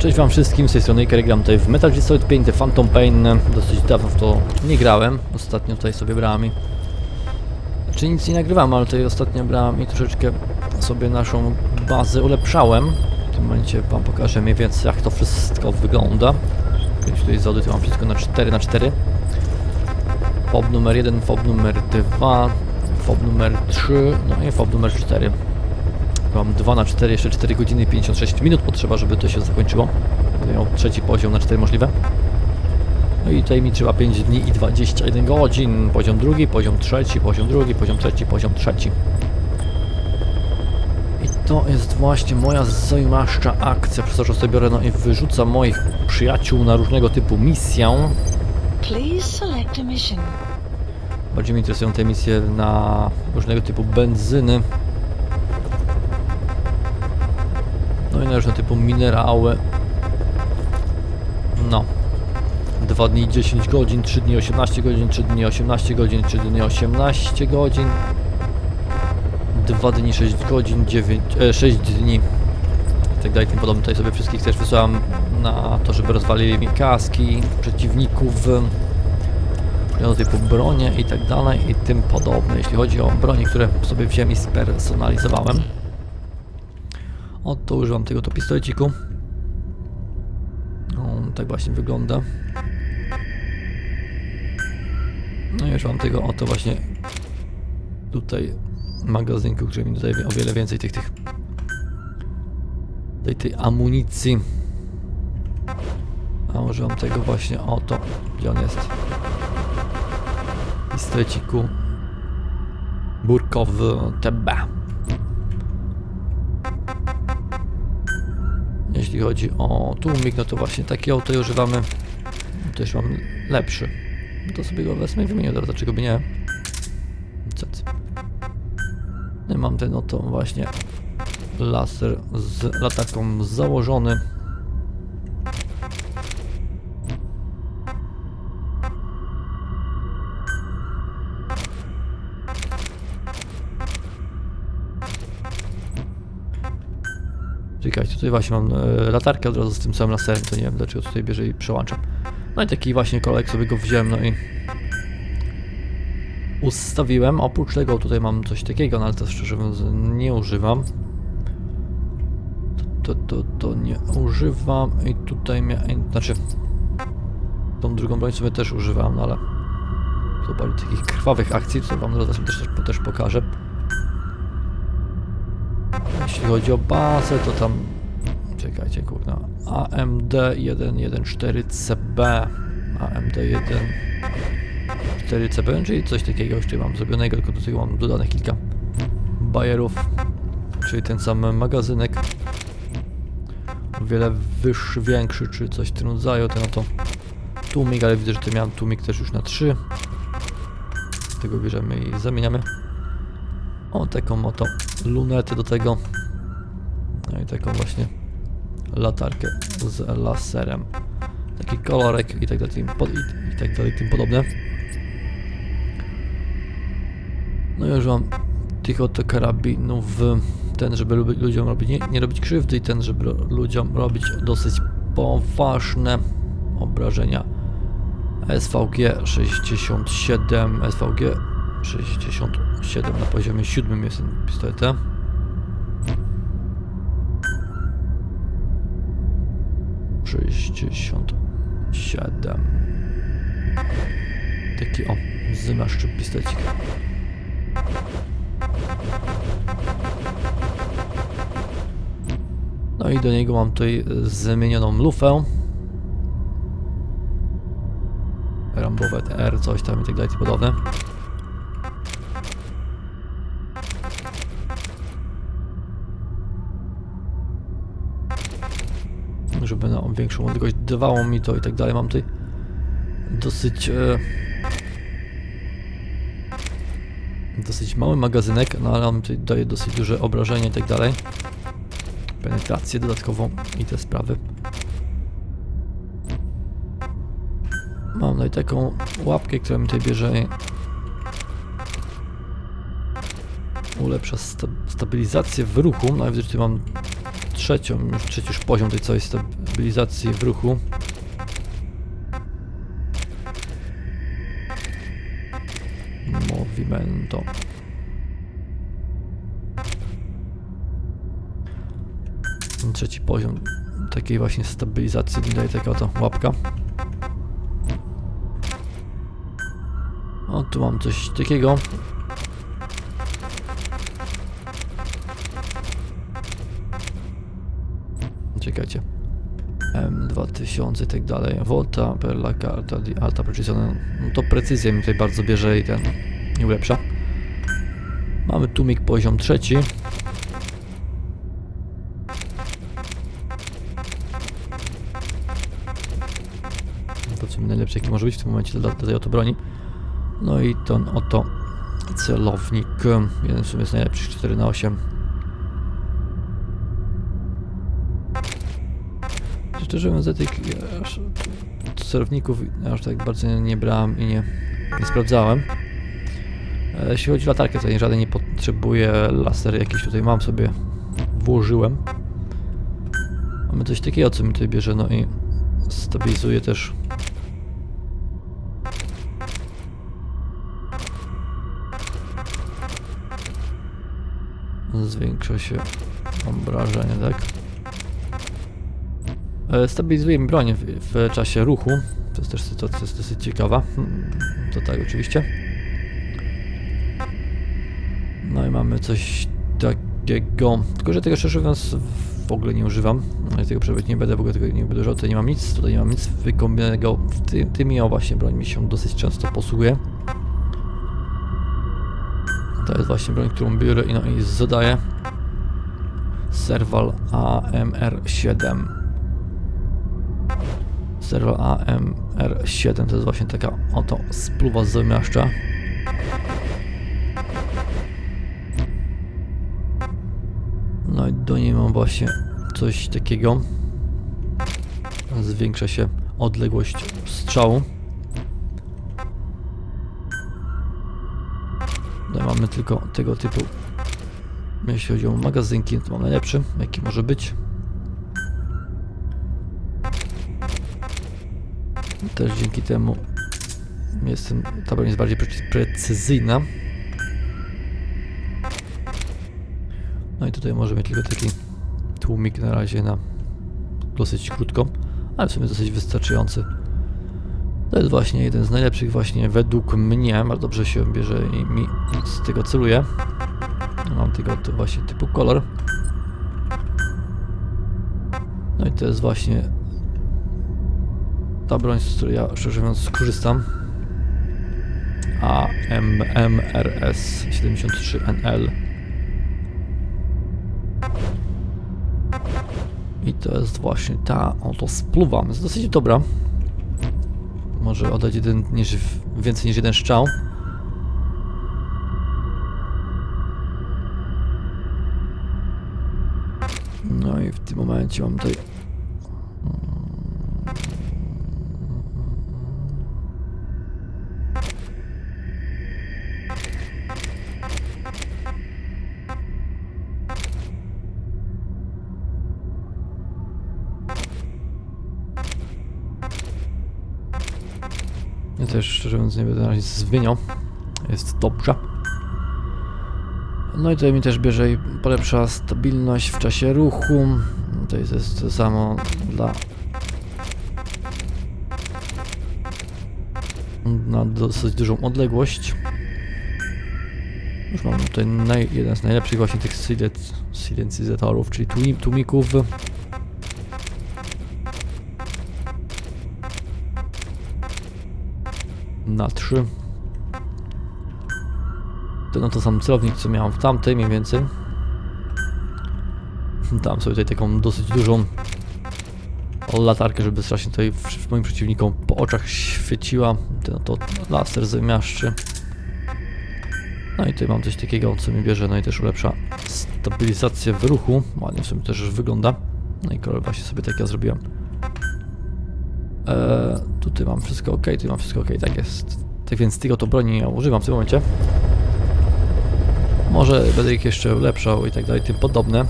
Cześć wam wszystkim, z tej strony Iker, gram tutaj w Metal Gear Solid 5 The Phantom Pain. Dosyć dawno w to nie grałem, ostatnio tutaj sobie brałem znaczy nic nie nagrywam, ale tutaj ostatnio brałem i troszeczkę sobie naszą bazę ulepszałem. W tym momencie wam pokażę mniej więcej jak to wszystko wygląda. Więc tutaj z audytu mam wszystko na 4x4. FOB numer 1, FOB numer 2, FOB numer 3, no i FOB numer 4. Mam 2x4, jeszcze 4 godziny i 56 minut potrzeba, żeby to się zakończyło. Będę miał trzeci poziom na 4 możliwe. No i tutaj mi trzeba 5 dni i 21 godzin. Poziom drugi, poziom trzeci, poziom drugi, poziom trzeci, poziom trzeci. I to jest właśnie moja zajmaszcza akcja, przez to, że sobie biorę no i wyrzucam moich przyjaciół na różnego typu misję. Bardziej mnie interesują te misje na różnego typu benzyny. No i na różne typu minerały. No. 2 dni 10 godzin, 3 dni 18 godzin, 3 dni 18 godzin, 3 dni 18 godzin. 2 dni 6 godzin, 6 dni. I tak dalej, tym podobne. Tutaj sobie wszystkich też wysłałem na to, żeby rozwalili mi kaski przeciwników. Do typu bronie i tak dalej i tym podobne. Jeśli chodzi o bronie, które sobie wziąłem i spersonalizowałem. Oto używam tego pistoleciku. On tak właśnie wygląda. No i używam tego oto właśnie tutaj magazynku, który mi daje o wiele więcej tej amunicji. A używam tego właśnie oto, gdzie on jest. Pistoleciku burkowy TB. Jeśli chodzi o tłumik, no to właśnie takiego tutaj używamy. Też mam lepszy. To sobie go wezmę i wymienię teraz, dlaczego by nie. No i mam ten oto właśnie laser z latarką założony. Czekajcie, tutaj właśnie mam latarkę od razu z tym samym laserem, to nie wiem dlaczego tutaj bierze i przełączam. No i taki właśnie kolek sobie go wziąłem, no i ustawiłem. Oprócz tego tutaj mam coś takiego, no ale to szczerze mówiąc nie używam. To nie używam i tutaj miałem, znaczy tą drugą broń sobie też używam, no ale to bardziej takich krwawych akcji, co wam zaraz też pokażę. Jeśli chodzi o bazę, to tam... Czekajcie, kurna. AMD 114CB. AMD 114CB, czyli coś takiego jeszcze mam zrobionego, tylko do tego mam dodane kilka bajerów. Czyli ten sam magazynek. O wiele wyższy, większy, czy coś w tym rodzaju. Ten oto tłumik, ale widzę, że tutaj miałem tłumik też już na 3. Z tego bierzemy i zamieniamy. O, taką oto lunetę do tego. No i taką właśnie latarkę z laserem. Taki kolorek i tak dalej, tym podobne. No i już mam tych oto karabinów. Ten, żeby ludziom robić, nie robić krzywdy, i ten, żeby ludziom robić dosyć poważne obrażenia. SVG 67, SVG 67 na poziomie 7 jest ten pistolet. Taki o, zymaszczy pistolecik. No i do niego mam tutaj zmienioną lufę. Rambowe R, coś tam i tak dalej, podobne. Żeby na większą odległość dawało mi to i tak dalej. Mam tutaj dosyć mały magazynek, no ale on tutaj daje dosyć duże obrażenia i tak dalej. Penetrację dodatkową i te sprawy. Mam tutaj taką łapkę, która mi tutaj bierze i ulepsza stabilizację w ruchu. No i widzę, że tutaj mam trzeci już poziom tej całej stabilizacji w ruchu. Movimento. Trzeci poziom takiej właśnie stabilizacji, daje taka oto łapka. O, tu mam coś takiego. Czekajcie. M2000 i tak dalej. Volta per la carta di alta precisione. No to precyzja mi tutaj bardzo bierze i ten i ulepsza. Mamy tłumik poziom trzeci. To co mi najlepsze jaki może być w tym momencie dla tej oto broni. No i ten oto celownik. Jeden w sumie jest najlepszy, 4/8. Szczerze mówiąc, tych celowników aż tak bardzo nie brałem i nie sprawdzałem. Jeśli chodzi o latarkę, to żaden nie potrzebuję. Laser jakiś tutaj mam sobie, włożyłem. Mamy coś takiego, co mi tutaj bierze, no i stabilizuje też. Zwiększa się obrażenie, tak? Stabilizuje mi broń w czasie ruchu. To jest też sytuacja dosyć ciekawa. To tak, oczywiście. No i mamy coś takiego. Tylko że tego szczerze mówiąc w ogóle nie używam. Tego przebyć nie będę, w ogóle tego nie będę używał. Tutaj nie mam nic, tutaj nie mam nic wykombinowanego. Tymi o właśnie broń mi się dosyć często posługuje. To jest właśnie broń, którą biorę i zadaję. Serval AMR7. Serval AMR7 to jest właśnie taka oto spluwa z zamiaszcza. No i do niej mam właśnie coś takiego. Zwiększa się odległość strzału. Tutaj mamy tylko tego typu. Jeśli chodzi o magazynki, to mam najlepszy, jaki może być. Też dzięki temu ta broń jest bardziej precyzyjna. No i tutaj możemy tylko taki tłumik na razie na dosyć krótko, ale w sumie dosyć wystarczający. To jest właśnie jeden z najlepszych właśnie według mnie, bardzo dobrze się bierze i mi z tego celuje. Mam tego to właśnie typu kolor. No i to jest właśnie ta broń, z której ja szczerze mówiąc korzystam. AMRS 73NL. I to jest właśnie ta oto spluwa. Jest dosyć dobra. Może oddać więcej niż jeden strzał. No i w tym momencie mam tutaj ja też szczerze mówiąc nie będę na razie zmieniał. Jest dobrze. No i tutaj mi też bierze i polepsza stabilność w czasie ruchu. To jest to samo na dosyć dużą odległość. Już mam tutaj jeden z najlepszych właśnie tych silencizatorów, czyli tłumików. Na 3. No to sam celownik, co miałem w tamtej mniej więcej. Dam sobie tutaj taką dosyć dużą latarkę, żeby strasznie tutaj moim przeciwnikom po oczach świeciła. To laser zamiaszczy. No i tutaj mam coś takiego, co mi bierze, no i też ulepsza stabilizację w ruchu. Ładnie w sumie też już wygląda. No i kolor właśnie sobie tak ja zrobiłem. Tutaj mam wszystko ok, tutaj mam wszystko ok, tak jest. Tak więc tego to broni ja używam w tym momencie. Może będę ich jeszcze ulepszał i tak dalej, tym podobne.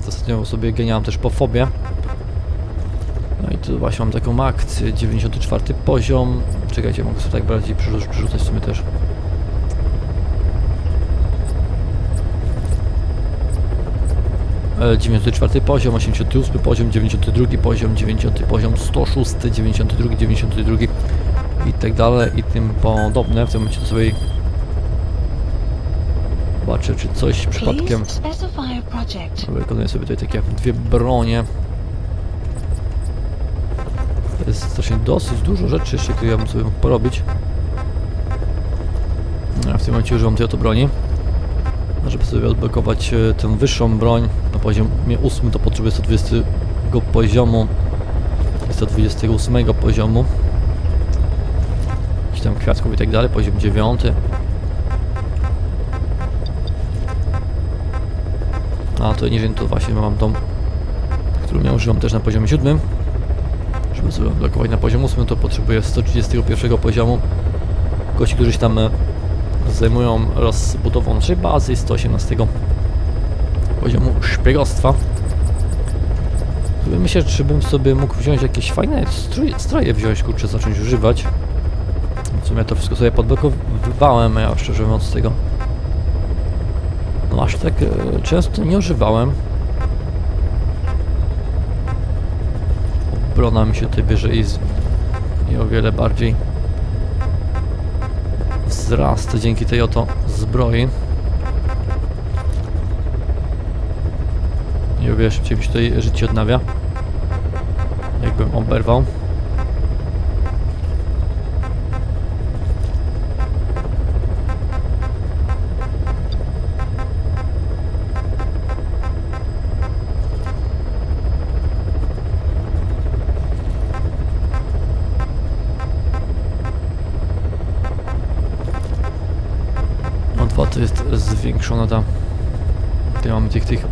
Ostatnio sobie ganiałem też po fobie. No i tu właśnie mam taką akcję, 94 poziom. Czekajcie, mogę sobie tak bardziej przerzucać w sumie też. E, 94 poziom, 88 poziom, 92 poziom, 90 poziom, 106, 92, 92 i tak dalej i tym podobne. W tym momencie to sobie zobaczę, czy coś przypadkiem. Wykonuję sobie tutaj takie dwie bronie. To jest strasznie dosyć dużo rzeczy jeszcze, które ja bym sobie mógł porobić. Ja w tym momencie używam tej oto broni. Żeby sobie odblokować tę wyższą broń na poziomie 8, to potrzebuję 120 poziomu i 128 poziomu. Jakiś tam kwiatków i tak dalej, poziom 9. A to niżej to właśnie mam tą, którą ja używam też na poziomie 7. Żeby sobie odblokować na poziom 8, to potrzebuję 131 poziomu. Gości, którzy się tam zajmują rozbudową naszej bazy i 118 poziomu szpiegostwa. Myślę, czy bym sobie mógł wziąć jakieś fajne stroje wziąć, kurczę, zacząć używać. W sumie to wszystko sobie podblokowywałem, ja szczerze mówiąc tego. No aż tak często nie używałem. Obrona mi się tutaj bierze i o wiele bardziej wzrasta dzięki tej oto zbroi. I o wiele szybciej mi się tutaj życie odnawia. Jakbym oberwał. To jest zwiększona ta. Tutaj mamy tych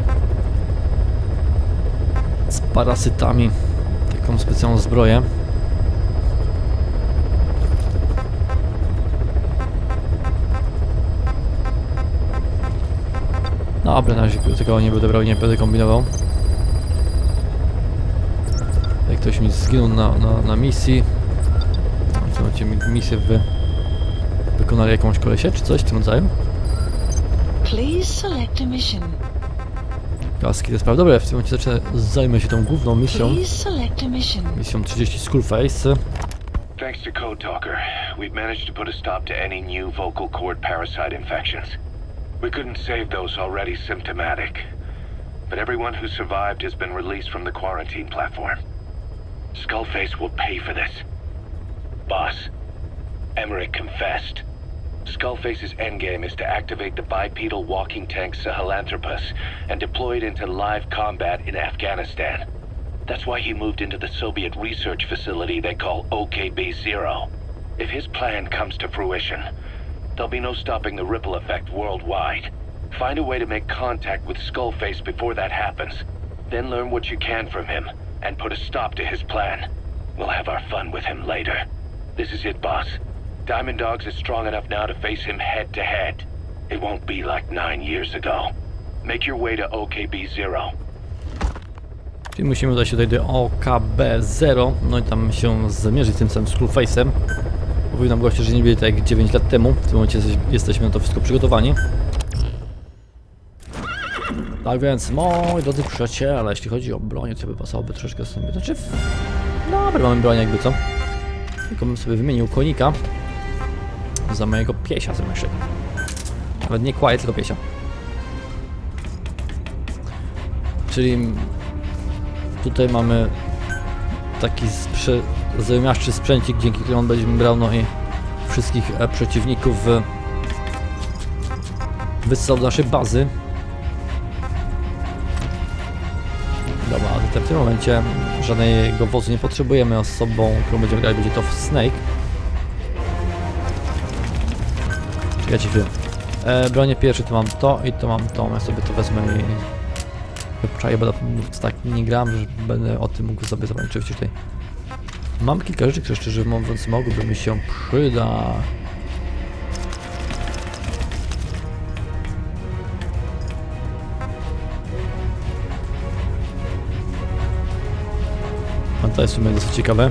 z parasytami taką specjalną zbroję. Dobra, na razie tego nie będę brał, nie będę kombinował. Jak ktoś mi zginął na misji. Zobaczcie, misję wykonali jakąś kolesie czy coś w tym rodzaju. Kaski to jest prawda. Dobra, w tym momencie zajmę się tą główną misją. Misją 30 Skullface. Thanks to Code Talker, we've managed to put a stop to any new vocal cord parasite infections. We couldn't save those already symptomatic, but everyone who survived has been released from the quarantine platform. Skullface will pay for this. Boss, Emmerich confessed. Skullface's endgame is to activate the bipedal walking tank Sahelanthropus and deploy it into live combat in Afghanistan. That's why he moved into the Soviet research facility they call OKB-0. If his plan comes to fruition, there'll be no stopping the ripple effect worldwide. Find a way to make contact with Skullface before that happens. Then learn what you can from him and put a stop to his plan. We'll have our fun with him later. This is it, boss. Diamond Dogs is strong enough now to face him head to head. It won't be like 9 years ago. Make your way to OKB-0. Czyli musimy udać się tutaj do OKB-0, no i tam się zmierzyć z tym samym Skullface'em. Mówił nam goście, że nie byli tak jak 9 lat temu. W tym momencie jesteśmy na to wszystko przygotowani. Tak więc, moi drodzy przyjaciele, jeśli chodzi o broń, to by pasowałoby troszeczkę sobie. Znaczy, dobra, mamy broń jakby co. Tylko bym sobie wymienił konika za mojego piesia zamieszek. Nawet nie kłaje, tylko piesia. Czyli tutaj mamy taki zajumiaszczy sprzęcik, dzięki któremu on będzie brał no i wszystkich przeciwników wyssał do naszej bazy. Dobra, ale w tym momencie żadnego wozu nie potrzebujemy. Osobą, którą będziemy grali, będzie to Snake. Czekajcie chwilę. Bronię pierwszy, to mam to i to mam to. Ja sobie to wezmę i czaję, bo tak nie gram, że będę o tym mógł sobie zobaczyć. Oczywiście tutaj mam kilka rzeczy, które szczerze mówiąc mogłyby mi się przydać. A to jest w sumie dosyć ciekawe.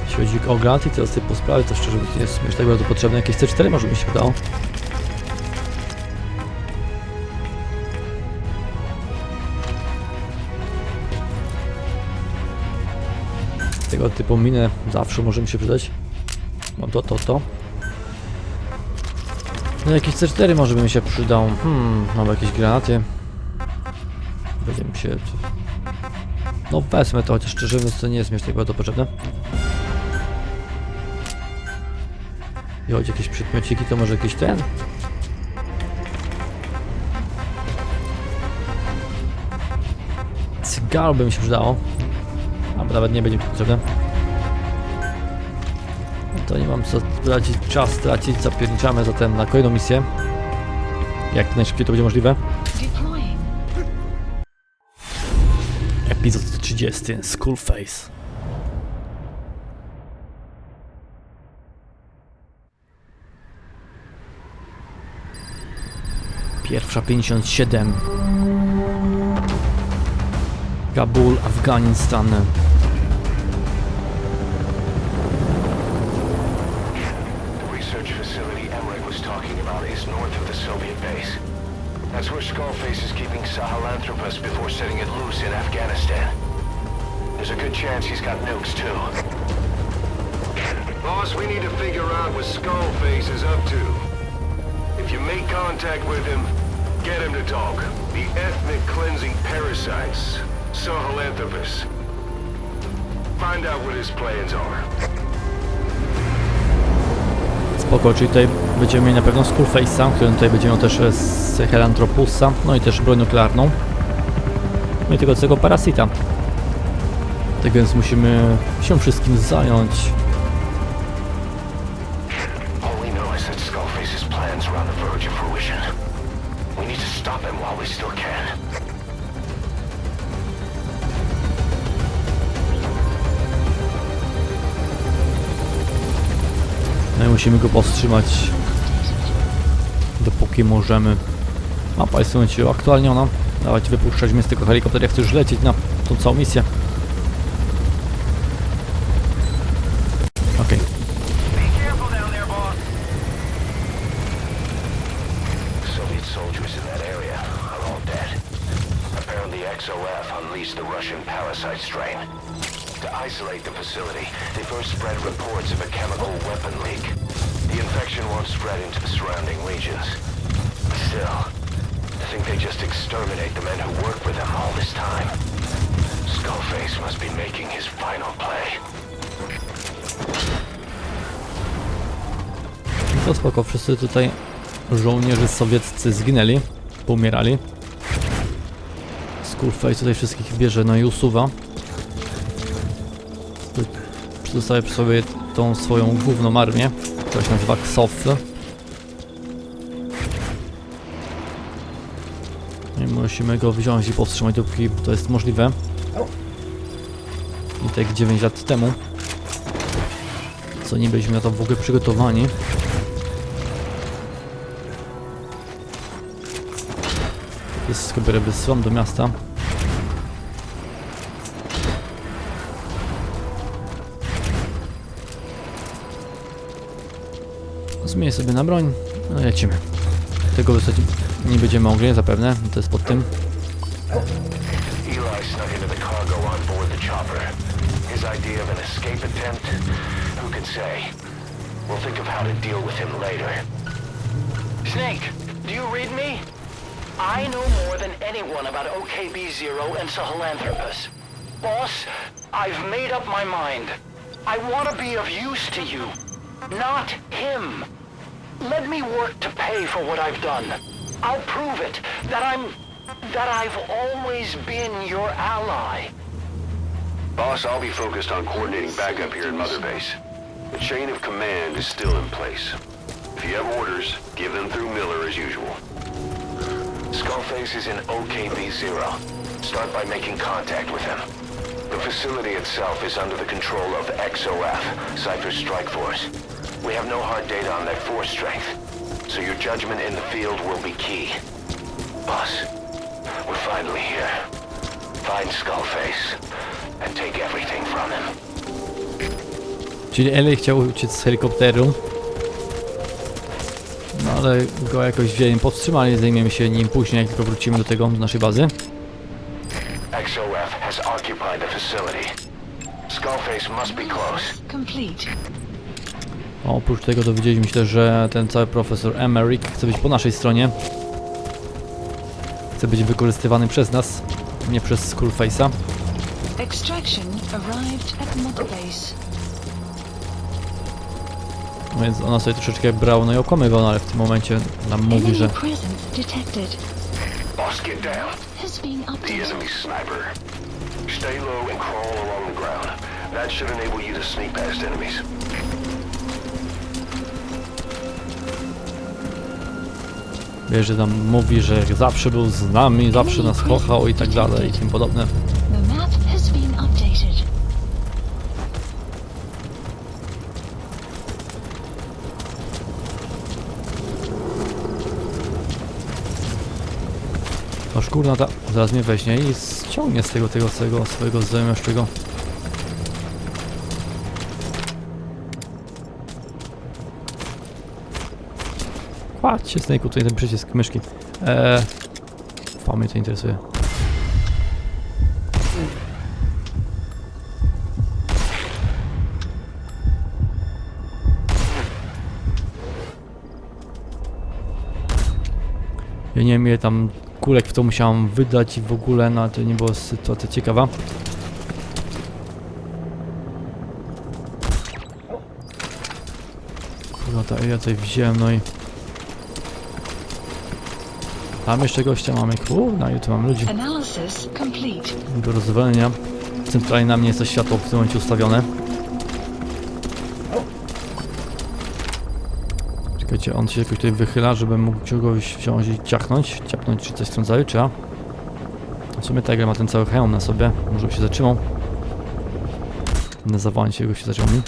Jeśli chodzi o granat i teraz typu sprawy, to szczerze mówiąc nie jest już tak bardzo potrzebne. Jakieś C4 może mi się wydało. Tego typu minę zawsze może mi się przydać. Mam to. No jakieś C4 może by mi się przydał. Mam jakieś granaty. Będzie mi się... No wezmę to, chociaż szczerze mówiąc to nie jest mi tak bardzo potrzebne. I choć jakieś przedmiociki, to może jakiś ten? Cygaro by mi się przydało. Albo nawet nie będzie mi to potrzebne. No to nie mam co tracić, czas tracić, zapierniczamy zatem na kolejną misję. Jak najszybciej to będzie możliwe. Epizod 30, Skullface. Pierwsza 57. Kabul, Afganistan. That's where Skullface is keeping Sahelanthropus before setting it loose in Afghanistan. There's a good chance he's got nukes too. Boss, we need to figure out what Skullface is up to. If you make contact with him, get him to talk. The ethnic cleansing parasites, Sahelanthropus. Find out what his plans are. Spoko, czyli tutaj będziemy mieli na pewno Skullface'a, który tutaj będzie miał też Sahelanthropusa, no i też broń nuklearną. No i tego całego parasita. Tak więc musimy się wszystkim zająć. No i musimy go powstrzymać, dopóki możemy. Mapa jest w momencie uaktualniona. Dawać wypuszczać mnie z tego helikoptera, jak chcę już lecieć na tą całą misję. Okej. Soviet soldiers in that area are all dead. Apparently XOF unleashed the Russian parasite strain. To isolate the facility, they first spread reports of a chemical weapon leak. The infection won't spread into the surrounding regions. Still, I think they just exterminate the men who worked with them all this time. Skullface must be making his final play. To spoko, wszyscy tutaj żołnierze sowieccy zginęli, poumierali. Skullface tutaj wszystkich bierze, no i usuwa. Zostaje przy sobie tą swoją główną armię, która się nazywa KSOF. I musimy go wziąć i powstrzymać, dopóki to jest możliwe. I tak 9 lat temu, co nie byliśmy na to w ogóle przygotowani. Wszystko biorę, wysyłam do miasta. Zmienię sobie na broń, no i lecimy. Tego wysadzić nie będziemy mogli, zapewne, to jest pod tym. Snake, do you read me? I know more than anyone about OKB-0 and Sahelanthropus. Boss, I've made up my mind. I want to be of use to you, not him. Let me work to pay for what I've done. I'll prove it, that I've always been your ally. Boss, I'll be focused on coordinating backup here in Mother Base. The chain of command is still in place. If you have orders, give them through Miller as usual. Skullface is in OKB-0. Start by making contact with him. The facility itself is under the control of XOF, Cypher's strike force. We have no hard data on their force strength, so your judgment in the field will be key. Boss, we're finally here. Find Skullface and take everything from him. Czyli Ellie chciał uciec z helikopteru. No ale go jakoś wzięli, powstrzymali, zajmiemy się nim później, jak tylko wrócimy do tego, do naszej bazy. XOF has occupied the facility. Skullface must be close. Complete. Oprócz tego dowiedzieliśmy się też, że ten cały profesor Emmerich chce być po naszej stronie. Chce być wykorzystywany przez nas, nie przez Skullface'a. Extraction arrived at Mother Base. No więc ona sobie troszeczkę brała, no i okłamywał, no ale w tym momencie nam mówi, że... Boss, get down. The enemy sniper. Stay low and crawl along the ground. That should enable you to sneak past enemies. Wiesz, że tam mówi, że zawsze był z nami, zawsze nas kochał i tak dalej i tym podobne. The map has been updated. No szkurna ta zaraz mnie weźmie i ściągnie z tego swojego zamieszczego. Kładź się, Snake'u, tutaj ten przycisk myszki. Mnie to interesuje. Ja nie wiem, ile tam kulek w to musiałam wydać i w ogóle, no to nie była sytuacja ciekawa. Kurwa, to ja tutaj wziąłem, no i... Tam jeszcze gościa mamy, kurwa, i tu mam ludzi do rozwalenia. Centralnie na mnie jest to światło w tym momencie ustawione. Czekajcie, on się jakoś tutaj wychyla, żebym mógł kogoś wziąć i ciachnąć czy coś w tym rodzaju, czy ja? W sumie Tiger ma ten cały hełm na sobie, może by się zatrzymał. Na zawołanie się goś się zaczął mi.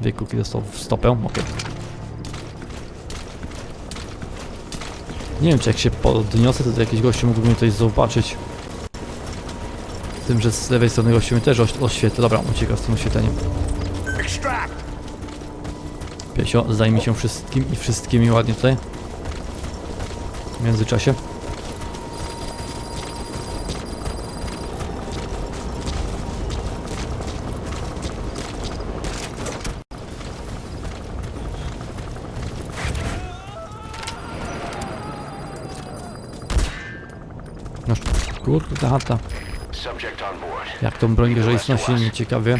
Dwie kulki dostał w stopę, okej. Nie wiem, czy jak się podniosę, to jakiś gościu mógłby mnie tutaj zobaczyć. Z tym, że z lewej strony gościu mnie też oświetla. Dobra, ucieka z tym oświetleniem. Piesio, zajmij się wszystkim i wszystkimi ładnie tutaj. W międzyczasie. No kurde, chata. Jak tą broń jeżeli znosi, nieciekawie.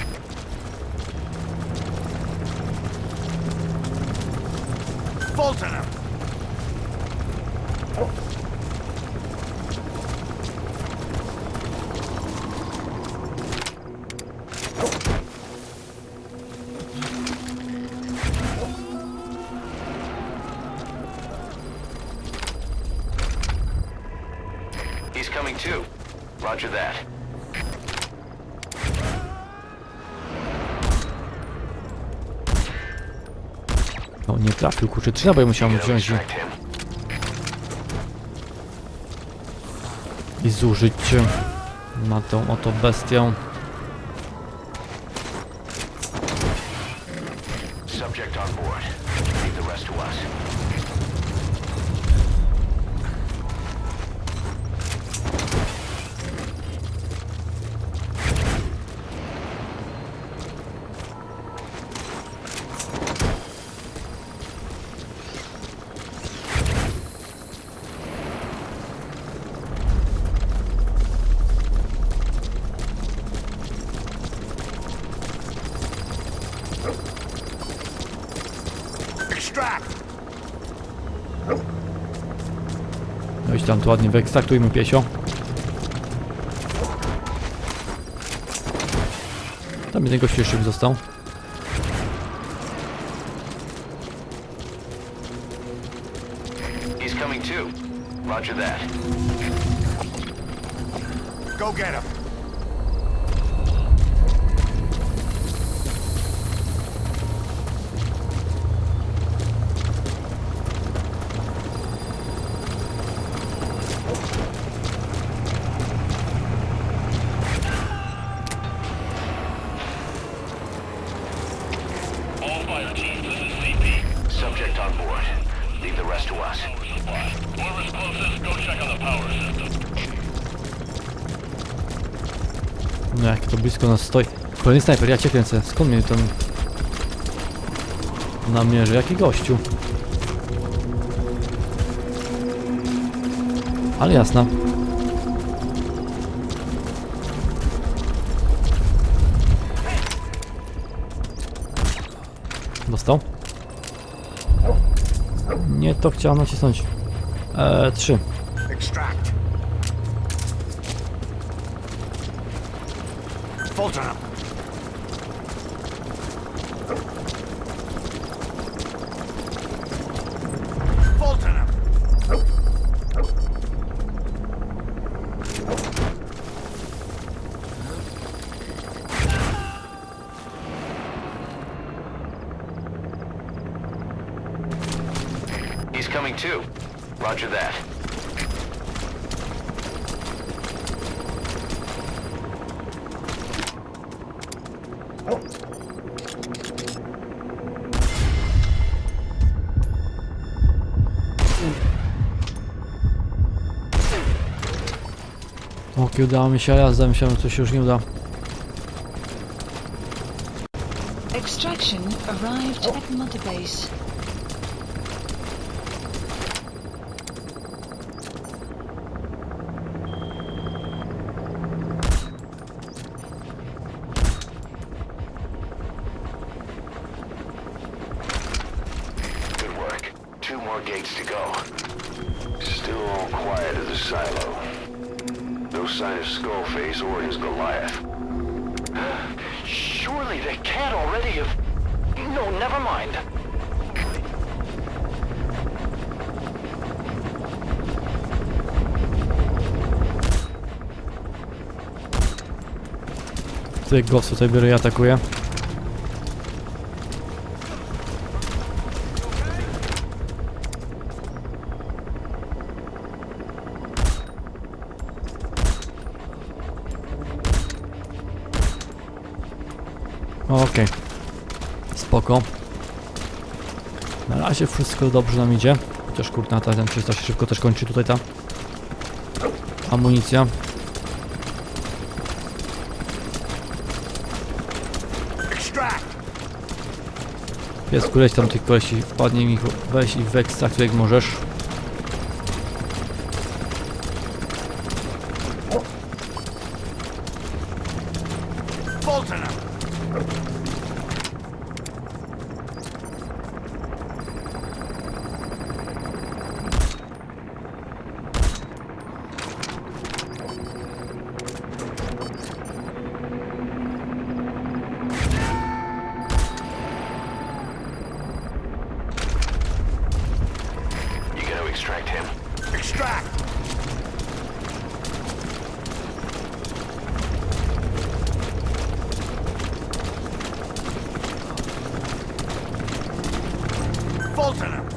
He's coming too. Roger that. No nie trafił, kurczę, 3 naboje musiałem wziąć i zużyć na tą oto bestię. Subject on board. Leave the rest to us. No i tam tu ładnie wyekstraktujmy, piesio. Tam jeden gościu jeszcze został. He's coming too. Roger that. Go get him. fire team, this is CP. Subject on board. Leave the rest to us. Whoever's closest, go check on the power system. No jak to blisko nas stoi. Kolejny snajper, ja cię kręcę. Skąd mnie tam namierzy? Jaki gościu? Ale jasna. Dostał? Nie to chciałem nacisnąć. 3. Extract. Fulton up. Fulton up. He's coming too. Roger that. Okej, udało mi się, ale ja myślałem, że to się już nie uda. Extraction arrived at Mother Base. Good work. 2 more gates to go. Still all quiet at the silo. No sign of Skullface or his Goliath. Surely they can't already have... No, never mind. Tutaj Ghost tutaj biorę i atakuje. Okej. Spoko. Na razie wszystko dobrze nam idzie. Chociaż kurna, ten 300 się szybko też kończy tutaj ta amunicja. Extract. Jest któreś tam tych kolesi, wpadnie mi, weź i wyekstraktuj jak możesz. Fulton up. You gotta extract him. Extract. Fulton up.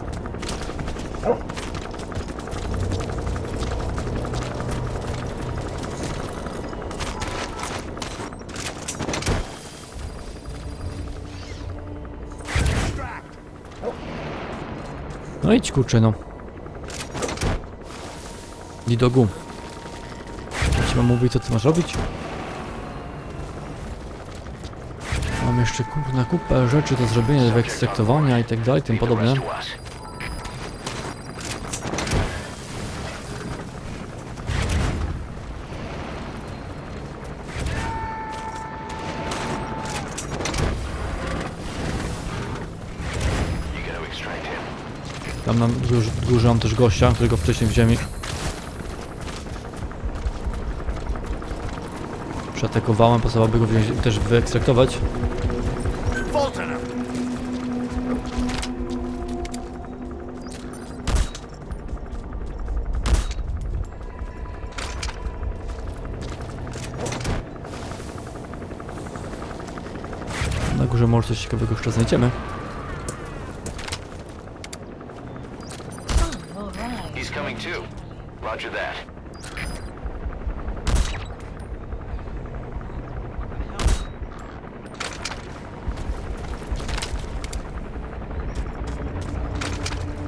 Extract. No idź kurczę no. I do gum. Ja ci mam mówić co ty masz robić? Mam jeszcze kurna kupę rzeczy do zrobienia, do wyekstraktowania i tak dalej, tym Leave the podobne. rest to us. You gotta extract him. Tam nam dużo mam też gościa, którego wcześniej wziąłem i przeatakowałem, pasowałoby go wziąć, też wyekstraktować. Fulton up. Na górze może coś ciekawego jeszcze znajdziemy. Some will rise. He's coming too. Roger that.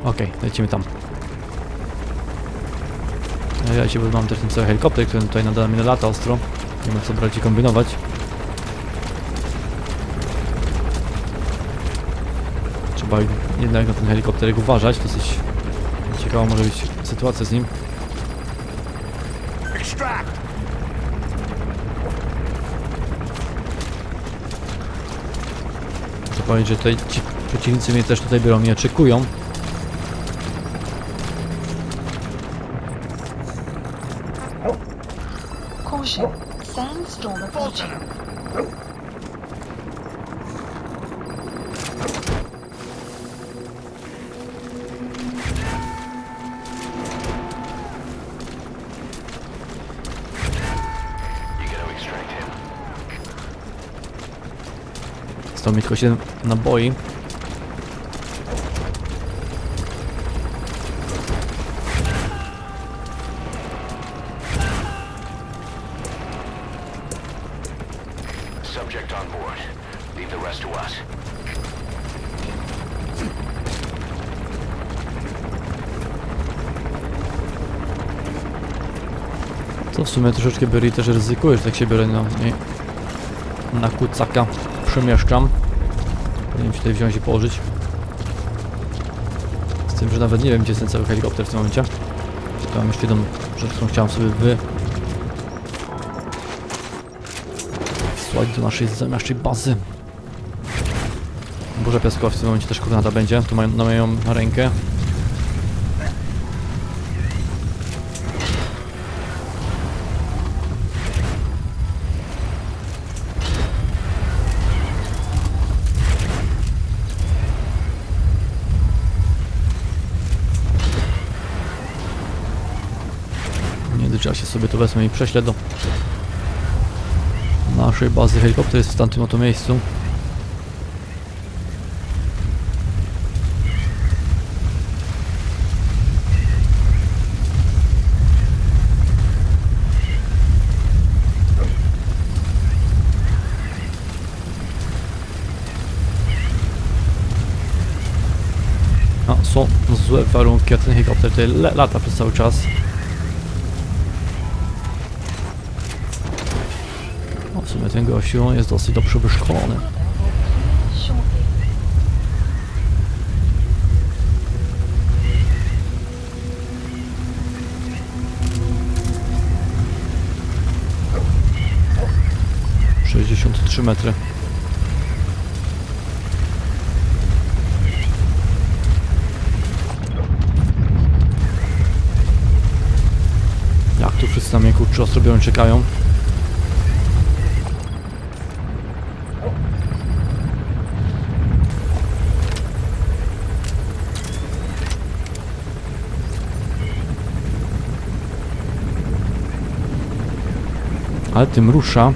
Okej, lecimy tam. Ja się mam też ten cały helikopter, który tutaj nadal mnie lata ostro. Nie ma co brać i kombinować. Trzeba jednak na ten helikopterek uważać. Dosyć ciekawa może być sytuacja z nim. Extract. Chcę powiedzieć, że tutaj ci przeciwnicy mnie też tutaj biorą, mnie oczekują. Caution. Sandstorm approaching. You gotta extract him. Zostało mi tylko 7 naboi. Subject on board. Leave the rest to us. To w sumie troszeczkę biorę i też ryzykuję, że tak się biorę na kucaka przemieszczam. Powinienem się tutaj wziąć i położyć. Z tym, że nawet nie wiem, gdzie jest ten cały helikopter w tym momencie. To mam jeszcze jedną rzecz, którą chciałem sobie wysłać do naszej bazy. Burza piaskowa w tym momencie też koronata będzie. Tu mają na moją rękę. W międzyczasie sobie to wezmę i prześlę do naszej bazy. Helikopter jest w tamtym oto miejscu. Są złe warunki, a ten helikopter tutaj lata przez cały czas. W sumie ten gościu jest dosyć dobrze wyszkolony. Shortly. 63 metry. Jak tu wszyscy na mnie kurczę ostrobiony czekają. Ale tym rusza.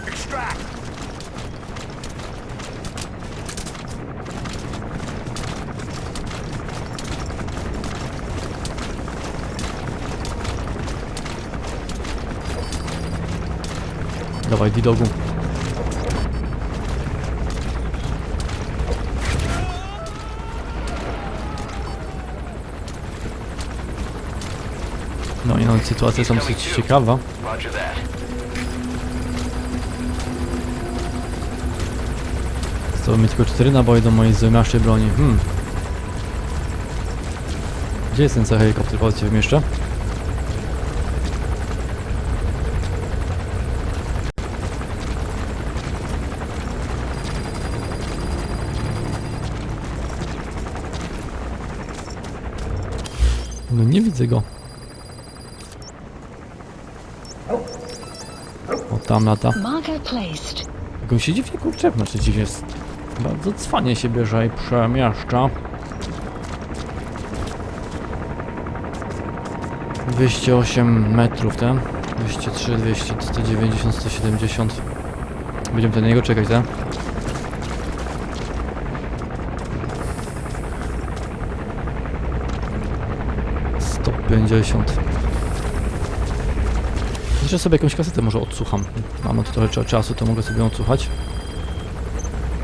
Extract. Dawaj, D-Dogu. No i no, sytuacja jest dosyć ciekawa. Roger that. Zostało mi tylko 4 naboje do mojej zamiaszczej broni. Gdzie jest ten cały helikopter? Powiedzcie mi jeszcze. No nie widzę go. O, tam lata. Marker placed. Jak on się dziwnie kurczę, znaczy dziwnie jest. Bardzo cwanie się bierze i przemieszcza. 208 metrów, ten. 203, 200, 190, 170. Będziemy do niego czekać, tak? 50. Jeszcze sobie jakąś kasetę może odsłucham. Mam na to trochę czasu, to mogę sobie ją odsłuchać.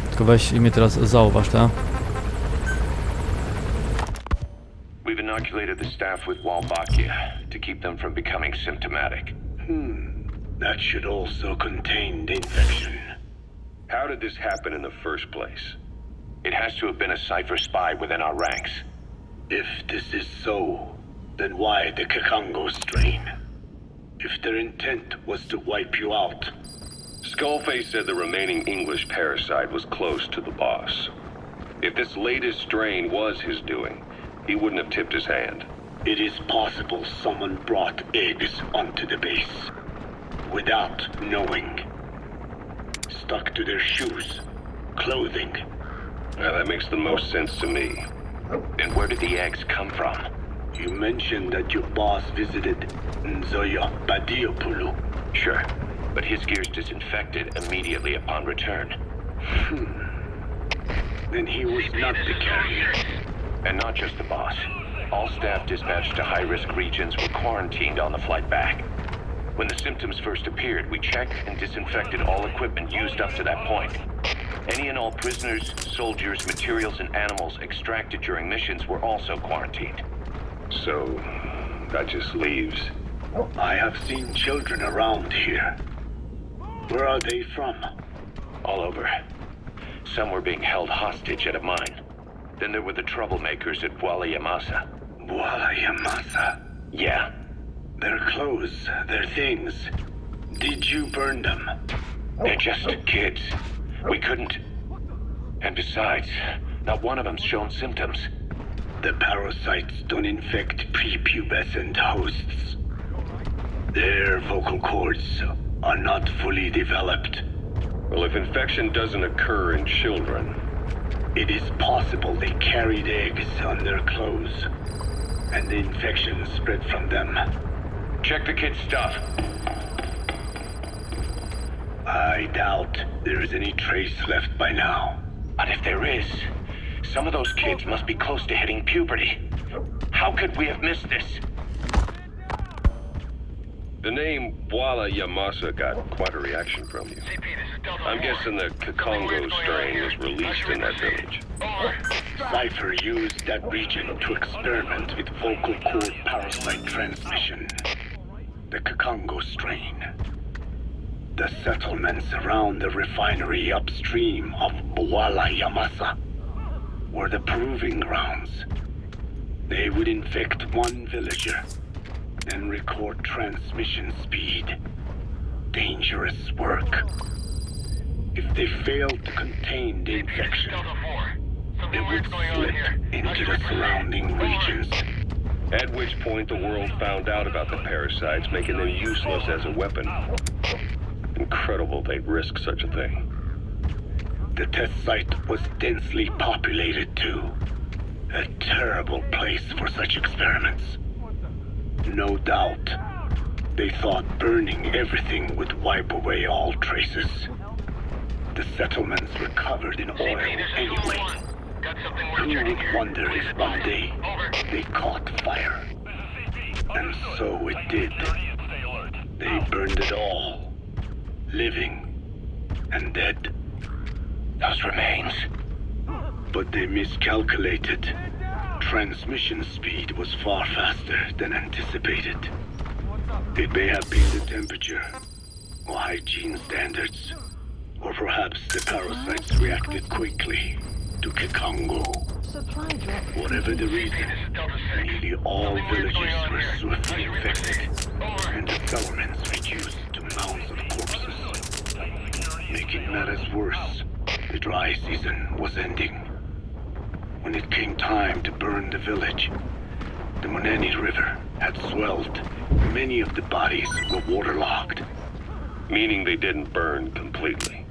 Tylko weź i mnie teraz zauważ, tak? We've inoculated the staff with Wolbachia to keep them from becoming symptomatic. That should also contain the infection. How did this happen in the first place? It has to have been a Cypher spy within our ranks. If this is so, then why the Kakongo strain? If their intent was to wipe you out, Skullface said the remaining English parasite was close to the boss. If this latest strain was his doing, he wouldn't have tipped his hand. it is possible someone brought eggs onto the base without knowing. Stuck to their shoes, clothing. Now that makes the most sense to me. And where did the eggs come from? You mentioned that your boss visited Nzoya Badiopulu. Sure, but his gear's disinfected immediately upon return. Then he was not the carrier. And not just the boss. All staff dispatched to high-risk regions were quarantined on the flight back. When the symptoms first appeared, we checked and disinfected all equipment used up to that point. Any and all prisoners, soldiers, materials, and animals extracted during missions were also quarantined. So, that just leaves. I have seen children around here. Where are they from? All over. Some were being held hostage at a mine. Then there were the troublemakers at Yamasa. Yamasa. Yeah. Their clothes, their things. Did you burn them? They're just kids. We couldn't. And besides, not one of them's shown symptoms. The parasites don't infect prepubescent hosts. Their vocal cords are not fully developed. Well, if infection doesn't occur in children, it is possible they carried eggs on their clothes, and the infection spread from them. check the kid's stuff. I doubt there is any trace left by now. But if there is, some of those kids must be close to hitting puberty. How could we have missed this? The name Yamasa got quite a reaction from you. I'm guessing the Kakongo strain was released in that village. Cypher used that region to experiment with vocal cord parasite transmission. The Kakongo strain. The settlements around the refinery upstream of Yamasa were the proving grounds. They would infect one villager and record transmission speed. Dangerous work. If they failed to contain the infection, it would slip into the surrounding regions. At which point the world found out about the parasites, making them useless as a weapon. Incredible they'd risk such a thing. The test site was densely populated too. A terrible place for such experiments. No doubt, they thought burning everything would wipe away all traces. The settlements were covered in oil anyway. Who would wonder if one day they caught fire? And so it did. They burned it all. Living and dead. Those remains. But they miscalculated. Transmission speed was far faster than anticipated. It may have been the temperature, or hygiene standards, or perhaps the parasites reacted quickly to Kakongo. Supply drop. Whatever the reason, nearly all villages were swiftly infected, and the settlements reduced to mounds of corpses. Making matters worse, the dry season was ending. When it came time to burn the village, the Moneni River had swelled. Many of the bodies were waterlogged. Meaning they didn't burn completely.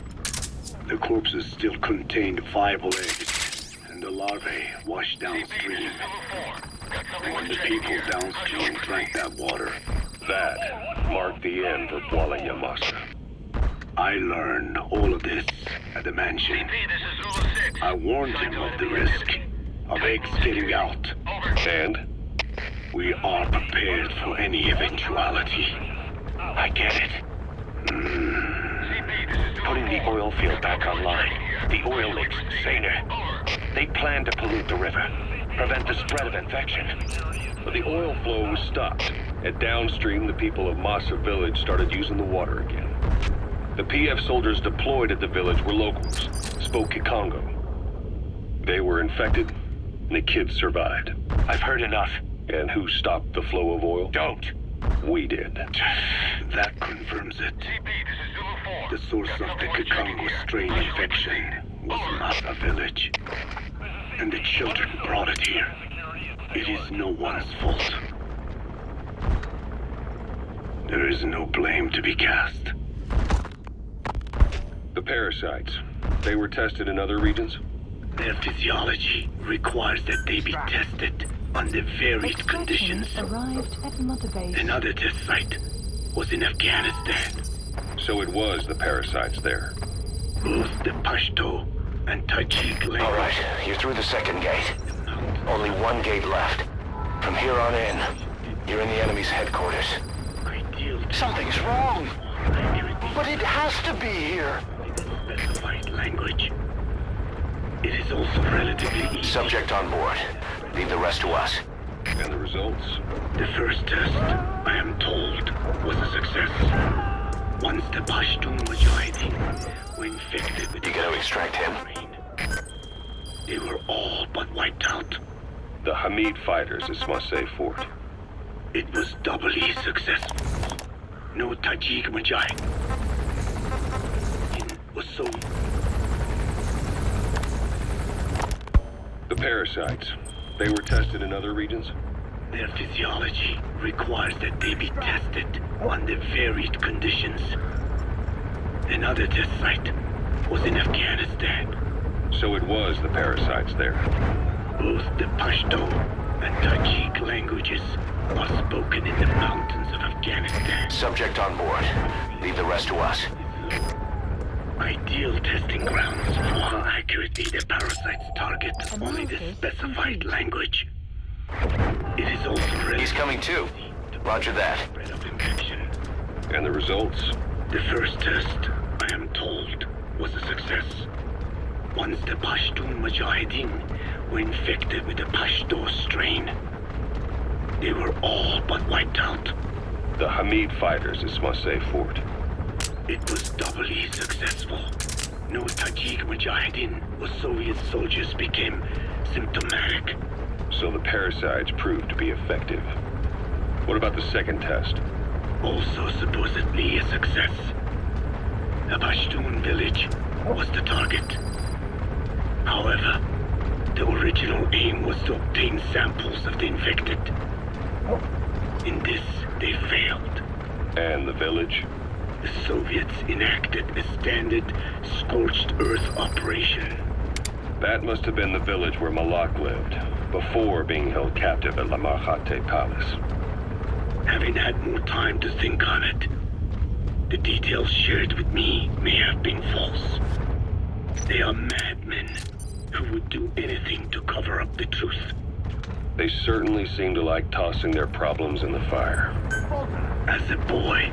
The corpses still contained viable eggs, and the larvae washed downstream. And when the people downstream drank that water, That marked the end of Yamasa. I learned all of this at the mansion. I warned him of the risk of eggs getting out. And? We are prepared for any eventuality. I get it. Putting the oil field back online. The oil leaks, saner. They plan to pollute the river, prevent the spread of infection. But the oil flow was stopped, and downstream the people of Massa Village started using the water again. The PF soldiers deployed at the village were locals, spoke Kikongo. They were infected, and the kids survived. I've heard enough. And who stopped the flow of oil? Don't. We did. That confirms it. The source of the Kikongo strain infection was Massa Village. And the children brought it here. It is no one's fault. There is no blame to be cast. The parasites, they were tested in other regions? Their physiology requires that they be tested under varied conditions. Arrived at Mother Base. Another test site was in Afghanistan. So it was the parasites there. Both the Pashto and Tajik language. All right, you're through the second gate. Only one gate left. From here on in, you're in the enemy's headquarters. Ideal Something's wrong. But it has to be here. specified language. It is also relatively easy. Subject on board. Leave the rest to us. And the results? The first test, I am told, was a success. Once the Pashtun Mujahideen were infected with You gonna extract him? they were all but wiped out. The Hamid fighters at Smasei Fort. It was doubly successful. No Tajik Mujahideen was so... The parasites, they were tested in other regions? Their physiology requires that they be tested under varied conditions. Another test site was in Afghanistan. So it was the parasites there. Both the Pashto and Tajik languages are spoken in the mountains of Afghanistan. Subject on board. Leave the rest to us. Ideal testing grounds for how accurately the parasites target only the specified language. It is also He's coming too. Roger that. spread of infection. And the results? The first test, I am told, was a success. Once the Pashtun Mujahideen were infected with the Pashto strain, they were all but wiped out. The Hamid fighters at Smasei Fort. It was doubly successful. No Tajik Mujahideen or Soviet soldiers became symptomatic. So the parasites proved to be effective. What about the second test? Also supposedly a success. The Pashtun village was the target. However, the original aim was to obtain samples of the infected. In this, they failed. And the village? The Soviets enacted a standard scorched earth operation. That must have been the village where Malak lived, before being held captive at La Marjate Palace. Having had more time to think on it, the details shared with me may have been false. They are madmen who would do anything to cover up the truth. They certainly seem to like tossing their problems in the fire. As a boy,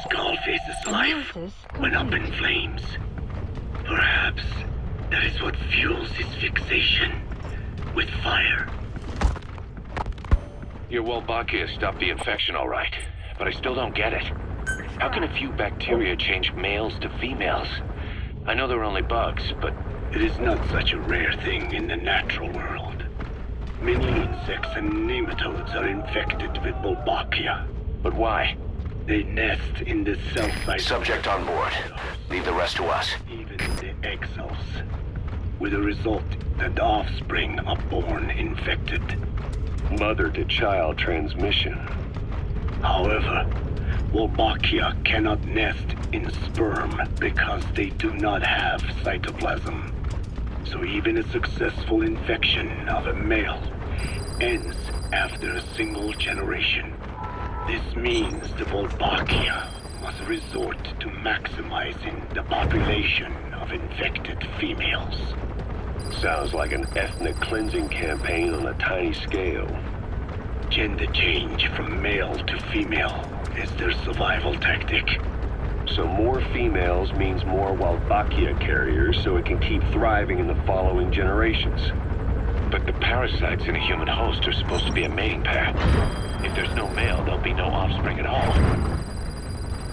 Skullface's life went up in flames. Perhaps that is what fuels his fixation with fire. Your Wolbachia stopped the infection all right, but I still don't get it. How can a few bacteria change males to females? I know they're only bugs, but It is not such a rare thing in the natural world. Many insects and nematodes are infected with Wolbachia. why? They nest in the cell site. Subject on board. Leave the rest to us. Even in the egg cells. With the result that the offspring are born infected. Mother-to-child transmission. However, Wolbachia cannot nest in sperm because they do not have cytoplasm. So even a successful infection of a male ends after a single generation. This means the Wolbachia must resort to maximizing the population of infected females. Sounds like an ethnic cleansing campaign on a tiny scale. gender change from male to female is their survival tactic. So more females means more Walbachia carriers, so it can keep thriving in the following generations. But the parasites in a human host are supposed to be a mating pair. If there's no male, there'll be no offspring at all.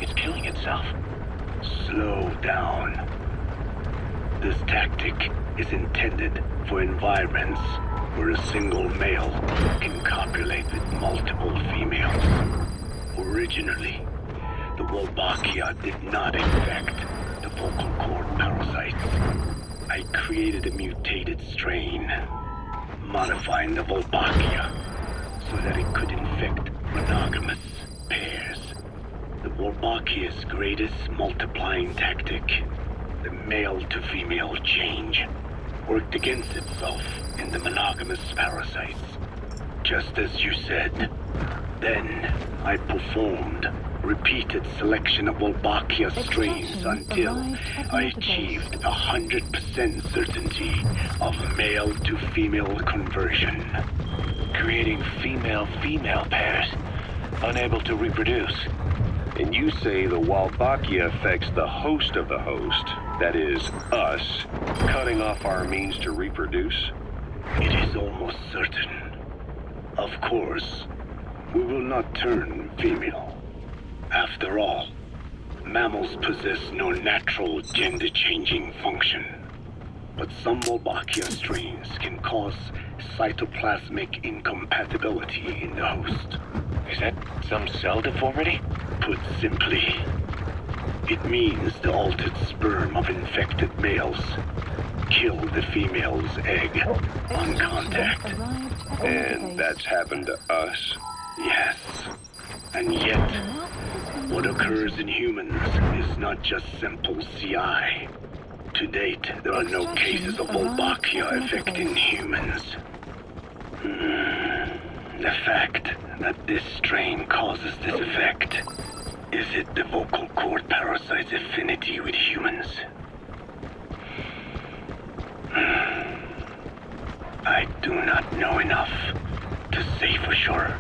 It's killing itself. Slow down. This tactic is intended for environments where a single male can copulate with multiple females. Originally, the Wolbachia did not infect the vocal cord parasites. I created a mutated strain, modifying the Wolbachia so that it could infect monogamous pairs. The Wolbachia's greatest multiplying tactic, the male-to-female change, worked against itself in the monogamous parasites. Just as you said. Then, I performed repeated selection of Wolbachia strains until I achieved 100% certainty of male-to-female conversion. Creating female-female pairs, unable to reproduce. And you say the Walbachia affects the host of the host, that is, us, cutting off our means to reproduce? It is almost certain. Of course, we will not turn female. After all, mammals possess no natural gender-changing function. But some Wolbachia strains can cause cytoplasmic incompatibility in the host. Is that some cell deformity? Put simply, it means the altered sperm of infected males kill the female's egg on contact. And that's happened to us? Yes. And yet, what occurs in humans is not just simple CI. To date, there are no cases of Wolbachia affecting humans. The fact that this strain causes this effect, is it the vocal cord parasite's affinity with humans? I do not know enough to say for sure.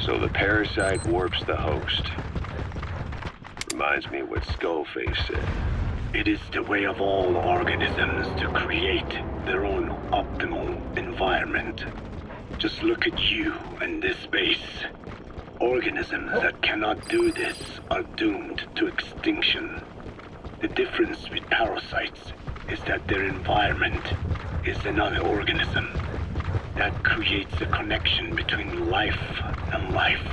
So the parasite warps the host. Reminds me of what Skullface said. It is the way of all organisms to create their own optimal environment. Just look at you and this base. Organisms that cannot do this are doomed to extinction. The difference with parasites is that their environment is another organism. That creates a connection between life and life.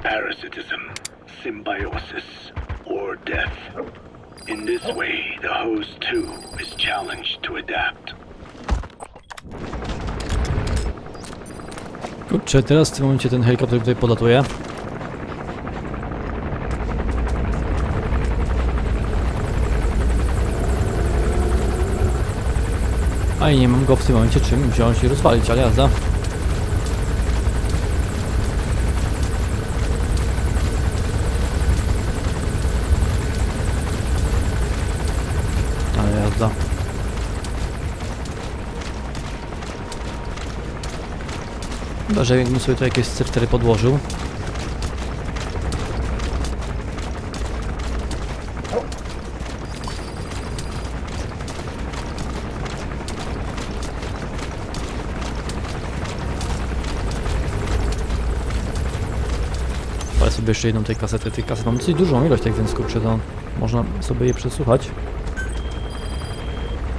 Parasitism, symbiosis, or death. In this way, the host too is challenged to adapt. Kurczę, teraz w tym momencie ten helikopter tutaj podlatuje. A i nie mam go w tym momencie czym wziąć i rozwalić, ale jazda. Ale jazda. Chyba, że jakbym sobie tu jakieś C4 podłożył. Ale sobie jeszcze jedną tej kasety. Tych kaset mam dosyć dużą ilość, tak więc kurczę, to można sobie je przesłuchać.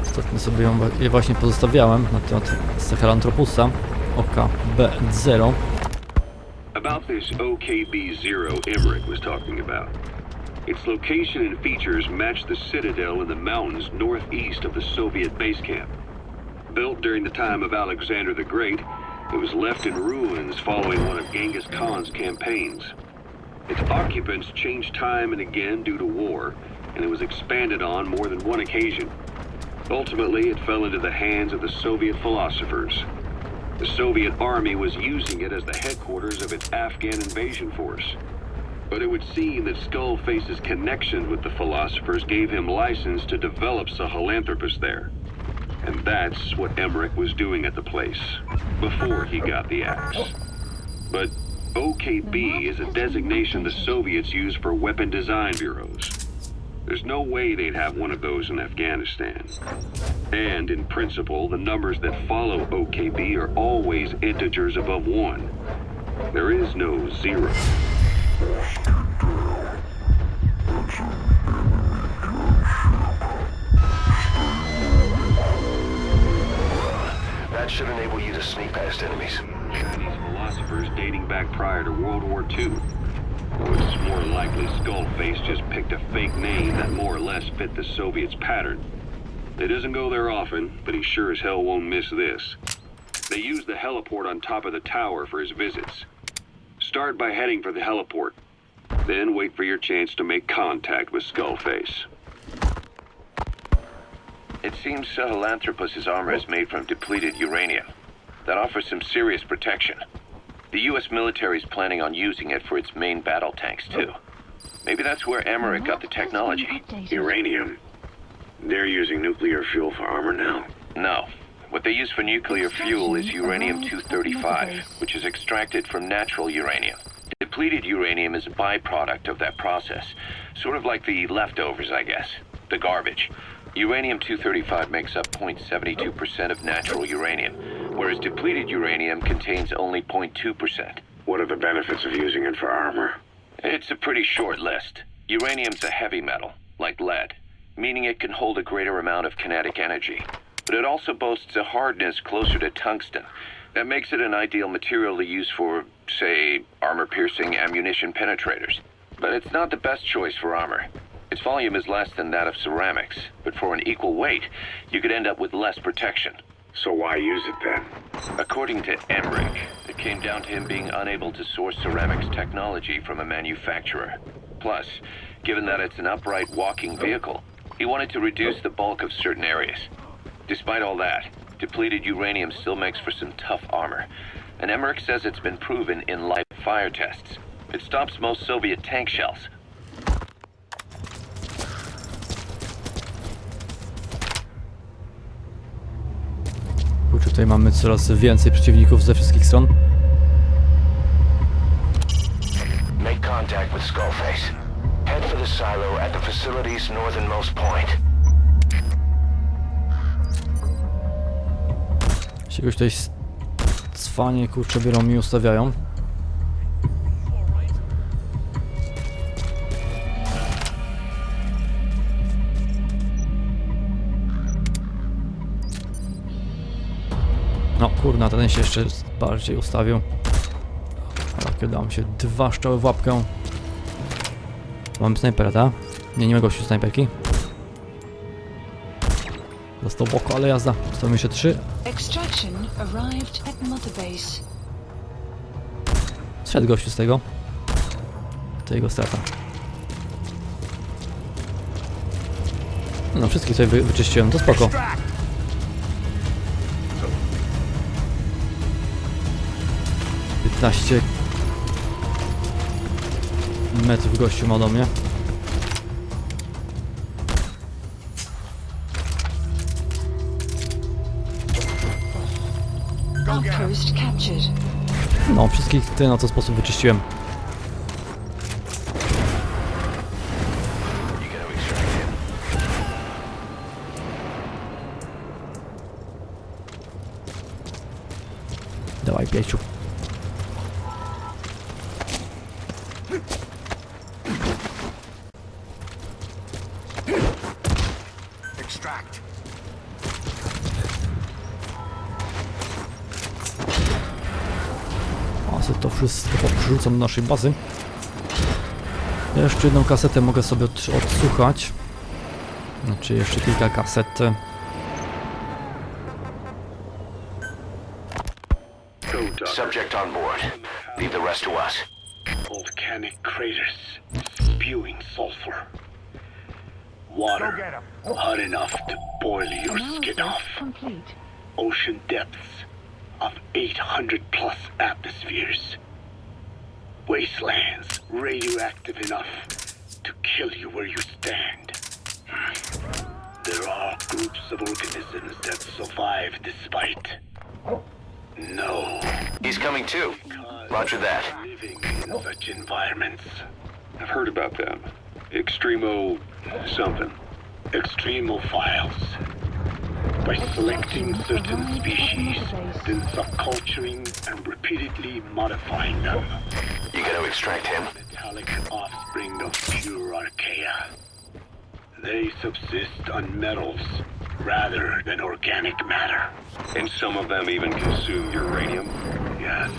Ostatnio sobie je właśnie pozostawiałem na temat Sahelanthropusa OKB0. About this OKB-0 Emmerich was talking about. Its location and features match the citadel in the mountains northeast of the Soviet base camp. Built during the time of Alexander the Great, it was left in ruins following one of Genghis Khan's campaigns. Its occupants changed time and again due to war, and it was expanded on more than one occasion. Ultimately, it fell into the hands of the Soviet philosophers. The Soviet army was using it as the headquarters of its Afghan invasion force. But it would seem that Skullface's connection with the philosophers gave him license to develop Sahelanthropus there. And that's what Emmerich was doing at the place, before he got the axe. But OKB is a designation the Soviets use for weapon design bureaus. There's no way they'd have one of those in Afghanistan. And in principle, the numbers that follow OKB are always integers above 1. There is no 0. That should enable you to sneak past enemies. Chinese philosophers dating back prior to World War II. It's more likely Skullface just picked a fake name that more or less fit the Soviets' pattern. He doesn't go there often, but he sure as hell won't miss this. They use the heliport on top of the tower for his visits. Start by heading for the heliport. Then wait for your chance to make contact with Skullface. It seems Sahelanthropus's armor is made from depleted uranium. That offers some serious protection. The U.S. military is planning on using it for its main battle tanks, too. Maybe that's where Emmerich got the technology. Uranium. They're using nuclear fuel for armor now. No. What they use for nuclear fuel is uranium-235, which is extracted from natural uranium. Depleted uranium is a byproduct of that process. Sort of like the leftovers, I guess. The garbage. Uranium-235 makes up 0.72% of natural uranium, whereas depleted uranium contains only 0.2%. What are the benefits of using it for armor? It's a pretty short list. Uranium's a heavy metal, like lead, meaning it can hold a greater amount of kinetic energy. But it also boasts a hardness closer to tungsten. That makes it an ideal material to use for, say, armor-piercing ammunition penetrators. But it's not the best choice for armor. Its volume is less than that of ceramics, but for an equal weight, you could end up with less protection. So why use it then? According to Emmerich, it came down to him being unable to source ceramics technology from a manufacturer. Plus, given that it's an upright walking vehicle, he wanted to reduce the bulk of certain areas. Despite all that, depleted uranium still makes for some tough armor, and Emmerich says it's been proven in live fire tests. It stops most Soviet tank shells. Kurczę, tutaj mamy coraz więcej przeciwników ze wszystkich stron. Make contact with Skullface. Head for the silo at the facility's northernmost point. Jakiegoś tutaj cwanie, kurczę, biorą mi ustawiają. No kurna, ten się jeszcze bardziej ustawił. Ale kiedy dam się 2 strzały w łapkę. Mamy snajpera, tak? Nie ma gościu snajperki. Dostał boko, ale jazda. Zostały jeszcze 3. Extraction arrived at Mother Base. Zszedł gościu z tego. To jego strata. No wszystkich tutaj wyczyściłem, to spoko. 15 metrów gościu ma do mnie. Outpost captured. No, wszystkich tutaj na ten sposób wyczyściłem. Dawaj, pięciu. Extract. A sobie to wszystko przerzucam do naszej bazy. Jeszcze jedną kasetę mogę sobie odsłuchać. Znaczy jeszcze kilka kaset. Subject on board. Leave the rest to us. Volcanic craters, spewing sulfur. Water, Go get 'em. hot enough to boil your skin Analysis off. complete. Ocean depths of 800 plus atmospheres. Wastelands radioactive enough to kill you where you stand. The There are groups of organisms that survive despite. No. He's coming too. Because Roger that. living in such environments. I've heard about them. Extremo something. Extremophiles. By selecting certain species, then subculturing and repeatedly modifying them. You gonna extract him? Metallic offspring of pure archaea. They subsist on metals rather than organic matter. And some of them even consume uranium. Yes.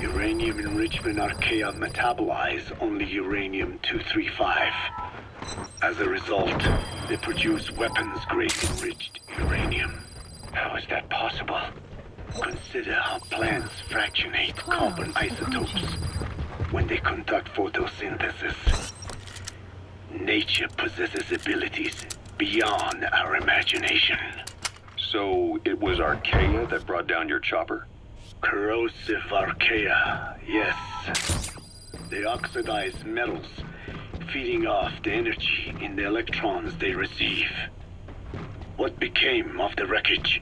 Uranium enrichment archaea metabolize only uranium-235. As a result, they produce weapons-grade enriched uranium. How is that possible? Consider how plants fractionate carbon isotopes when they conduct photosynthesis. Nature possesses abilities beyond our imagination. So it was archaea that brought down your chopper? Corrosive archaea, yes. They oxidize metals, feeding off the energy in the electrons they receive. What became of the wreckage?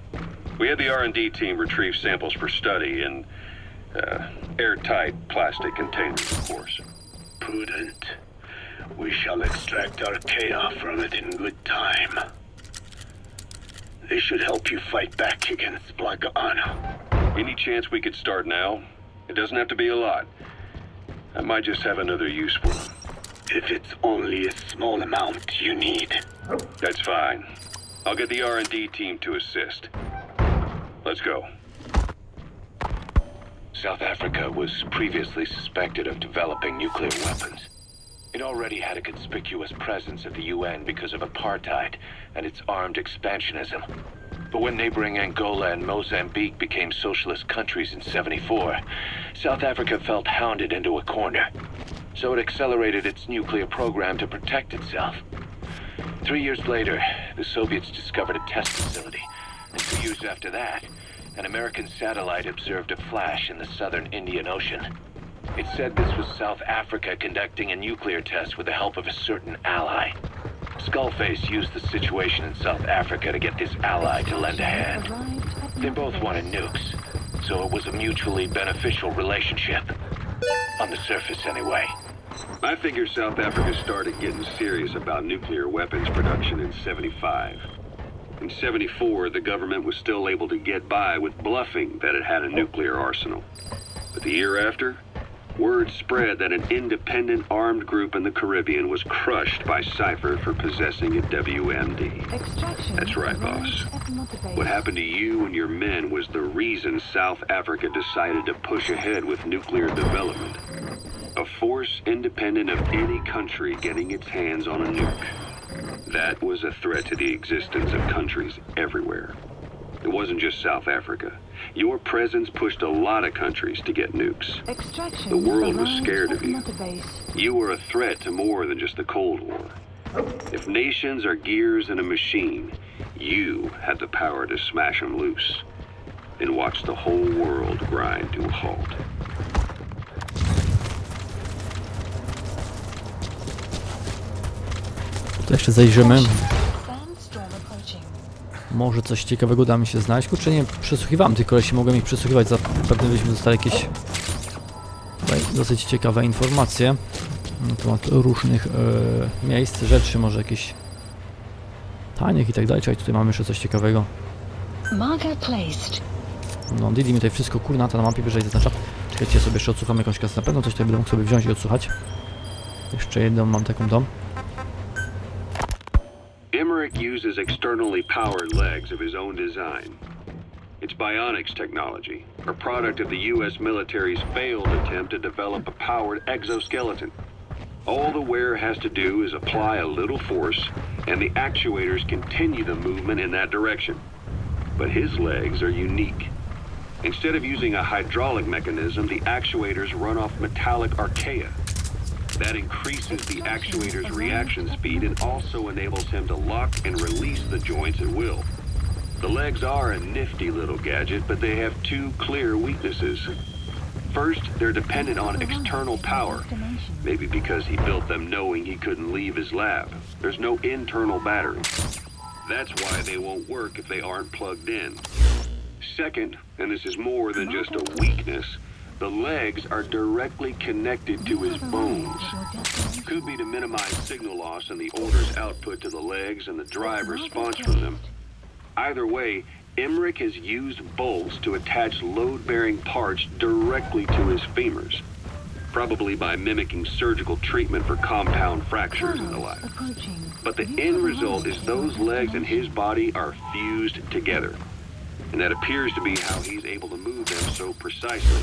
We had the R&D team retrieve samples for study in airtight plastic containers, of course. Prudent. We shall extract archaea from it in good time. They should help you fight back against Blagana. Any chance we could start now? It doesn't have to be a lot. I might just have another use for them. If it's only a small amount you need. That's fine. I'll get the R&D team to assist. Let's go. South Africa was previously suspected of developing nuclear weapons. It already had a conspicuous presence at the UN because of apartheid and its armed expansionism. But when neighboring Angola and Mozambique became socialist countries in '74, South Africa felt hounded into a corner. So it accelerated its nuclear program to protect itself. 3 years later, the Soviets discovered a test facility. And 2 years after that, an American satellite observed a flash in the southern Indian Ocean. It said this was South Africa conducting a nuclear test with the help of a certain ally. Skullface used the situation in South Africa to get this ally to lend a hand. They both wanted nukes, so it was a mutually beneficial relationship. On the surface, anyway. I figure South Africa started getting serious about nuclear weapons production in '75. In '74, the government was still able to get by with bluffing that it had a nuclear arsenal. But the year after, word spread that an independent armed group in the Caribbean was crushed by Cypher for possessing a WMD. That's right, boss. What happened to you and your men was the reason South Africa decided to push ahead with nuclear development. A force independent of any country getting its hands on a nuke. That was a threat to the existence of countries everywhere. It wasn't just South Africa. Your presence pushed a lot of countries to get nukes. The world was scared of you. You were a threat to more than just the Cold War. If nations are gears in a machine, you had the power to smash them loose and watch the whole world grind to a halt. To jeszcze zajrzymy. Może coś ciekawego da mi się znaleźć. Kurczę, nie przesłuchiwałem tych kolesi, mogłem ich przesłuchiwać, zapewne byśmy dostali jakieś tutaj dosyć ciekawe informacje na temat różnych miejsc, rzeczy, może jakieś tanich i tak dalej. Czekaj, tutaj mamy jeszcze coś ciekawego. No, Didi mi tutaj wszystko kurna na mapie wyżej zaznacza. Czekajcie, sobie jeszcze odsłucham jakąś kasę, na pewno coś tutaj będę mógł sobie wziąć i odsłuchać. Jeszcze jedną mam taką dom. Emmerich uses externally powered legs of his own design. It's bionics technology, a product of the U.S. military's failed attempt to develop a powered exoskeleton. All the wearer has to do is apply a little force, and the actuators continue the movement in that direction. But his legs are unique. Instead of using a hydraulic mechanism, the actuators run off metallic archaea. That increases the actuator's reaction speed and also enables him to lock and release the joints at will. The legs are a nifty little gadget, but they have two clear weaknesses. First, they're dependent on external power, maybe because he built them knowing he couldn't leave his lab. There's no internal battery. That's why they won't work if they aren't plugged in. Second, and this is more than just a weakness, the legs are directly connected to his bones. Could be to minimize signal loss and the order's output to the legs and the drive response from them. Either way, Emmerich has used bolts to attach load-bearing parts directly to his femurs, probably by mimicking surgical treatment for compound fractures and the like. But the end result is those legs and his body are fused together, and that appears to be how he's able to move them so precisely.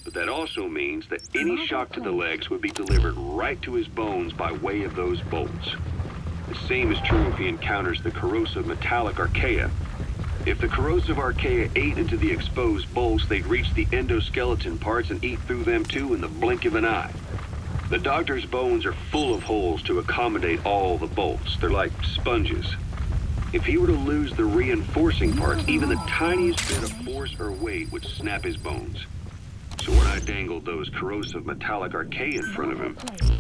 But that also means that any shock to the legs would be delivered right to his bones by way of those bolts. The same is true if he encounters the corrosive metallic archaea. If the corrosive archaea ate into the exposed bolts, they'd reach the endoskeleton parts and eat through them too in the blink of an eye. The doctor's bones are full of holes to accommodate all the bolts. They're like sponges. If he were to lose the reinforcing parts, even the tiniest bit of force or weight would snap his bones. So when I dangled those corrosive metallic archaea in front of him,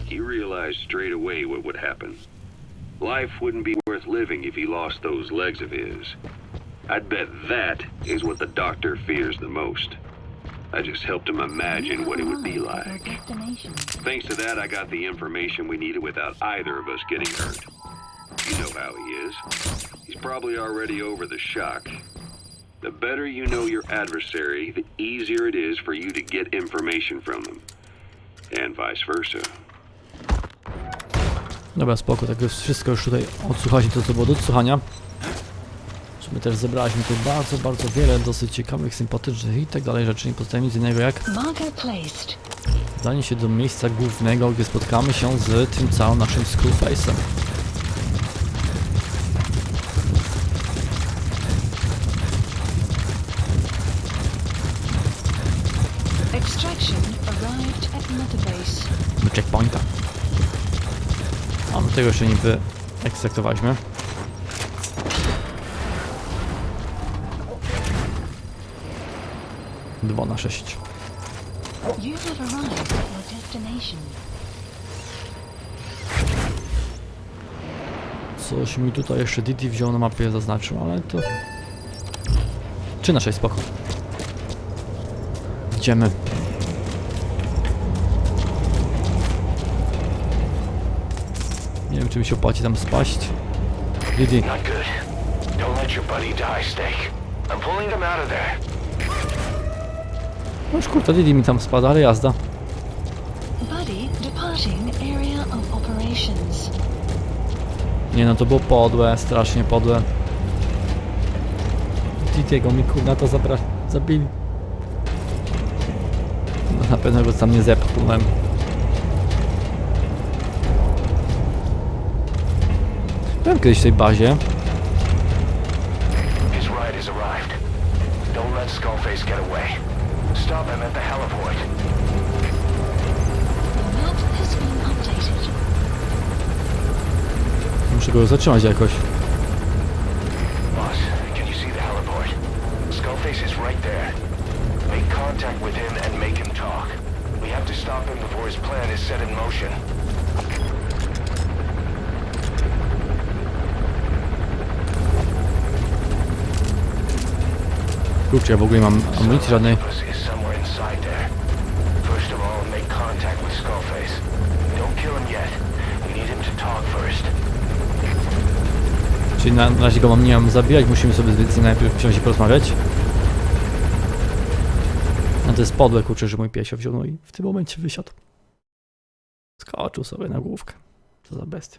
he realized straight away what would happen. Life wouldn't be worth living if he lost those legs of his. I'd bet that is what the doctor fears the most. I just helped him imagine what it would be like. Thanks to that, I got the information we needed without either of us getting hurt. You know how he is. He's probably already over the shock. The better you know your adversary, the easier it is for you to get information from them. And vice versa. Dobra, spoko, tak jest wszystko już tutaj odsłuchaliśmy to, co było do odsłuchania. My też zebraliśmy tu bardzo, bardzo wiele dosyć ciekawych, sympatycznych i tak dalej rzeczy. Nie pozostaje nic innego jak udanie się do miejsca głównego, gdzie spotkamy się z tym całym naszym Skullface'em. Do checkpointa. A my tego jeszcze nie wyekstraktowaliśmy. 2 na 6. Coś mi tutaj jeszcze Didi wziął na mapie, zaznaczył, ale to... 3 na 6, spoko. Idziemy. Nie wiem, czy mi się opłaci tam spaść. Didi. No już kurta, Didi mi tam spada, ale jazda. Nie no, to było podłe, strasznie podłe. Didiego mi kurna to zabili. No, na pewno go tam nie zepchnąłem. Byłem kiedyś w tej bazie. Stop him at the heliport. Muszę go zatrzymać jakoś. Boss, can you see the heliport? Skullface is right there. Make contact with him and make him talk. We have to stop him before his plan is set in motion. Kurczę, ja w ogóle nie mam amunicji żadnej. Czyli na razie go nie mam zabijać, musimy sobie z nim najpierw wsiąść i porozmawiać. No to jest podłe, kurczę, że mój piesio wziął, no i w tym momencie wysiadł. Skoczył sobie na główkę. Co za bestia.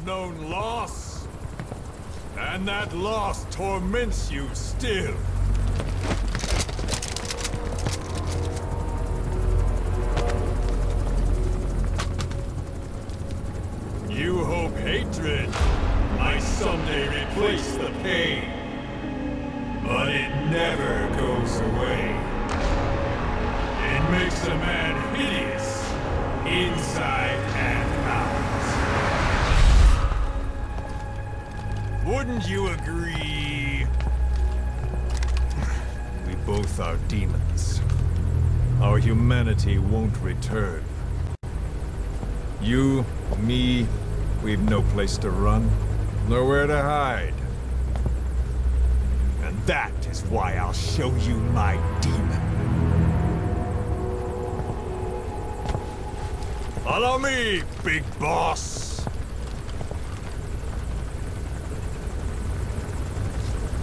Known loss, and that loss torments you still. You hope hatred might someday replace the pain, but Wouldn't you agree? We both are demons. Our humanity won't return. You, me, we've no place to run, nowhere to hide. And that is why I'll show you my demon. Follow me, big boss!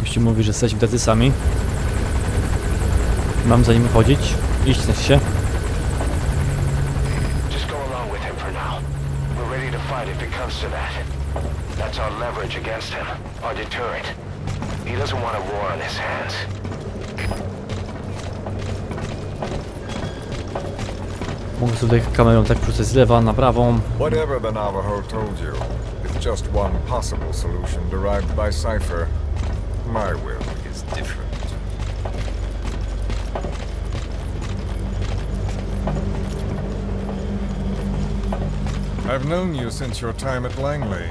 Gościu mówi, że jesteśmy tacy sami. Mam za nim chodzić. Iść też się. Just go along with him for now. We're ready to fight if it comes to that. That's our leverage against him, our deterrent. He doesn't want a war on his hands. Mogę sobie kamerą tak wrzucać z lewa na prawą. Whatever the Navajo told you, it's just one possible solution derived by Cypher. My will is different. I've known you since your time at Langley.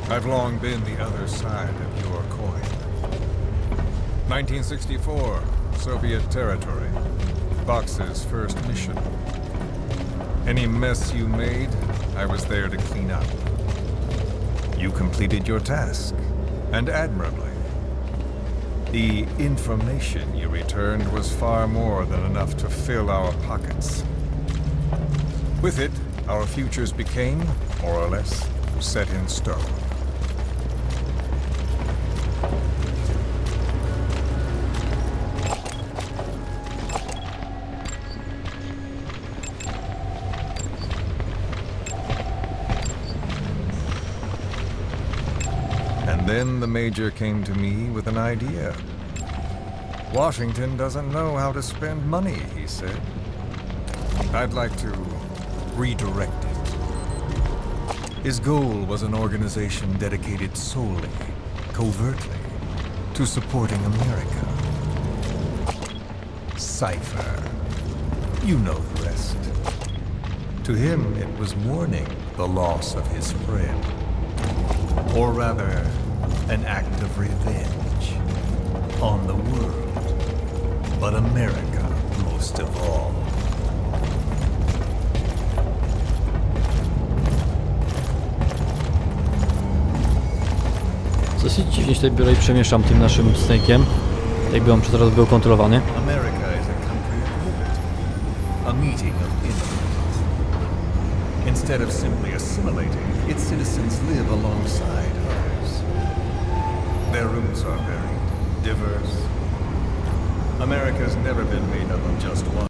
I've long been the other side of your coin. 1964, Soviet territory. Box's first mission. Any mess you made, I was there to clean up. You completed your task, and admirably. The information you returned was far more than enough to fill our pockets. With it, our futures became, more or less, set in stone. And then the Major came to me with an idea. Washington doesn't know how to spend money, he said. I'd like to redirect it. His goal was an organization dedicated solely, covertly, to supporting America. Cypher. You know the rest. To him, it was mourning the loss of his friend. Or rather, an act of revenge on the world, but America most of all. Dosyć dziwnie się tutaj biorę i przemieszczam tym naszym snake'iem. Jakby on przez raz był kontrolowany. America is a country of liberty, a meeting of innocence. Instead of simply assimilating, its citizens live alongside others. Their roots are very diverse. America's never been made up of just one.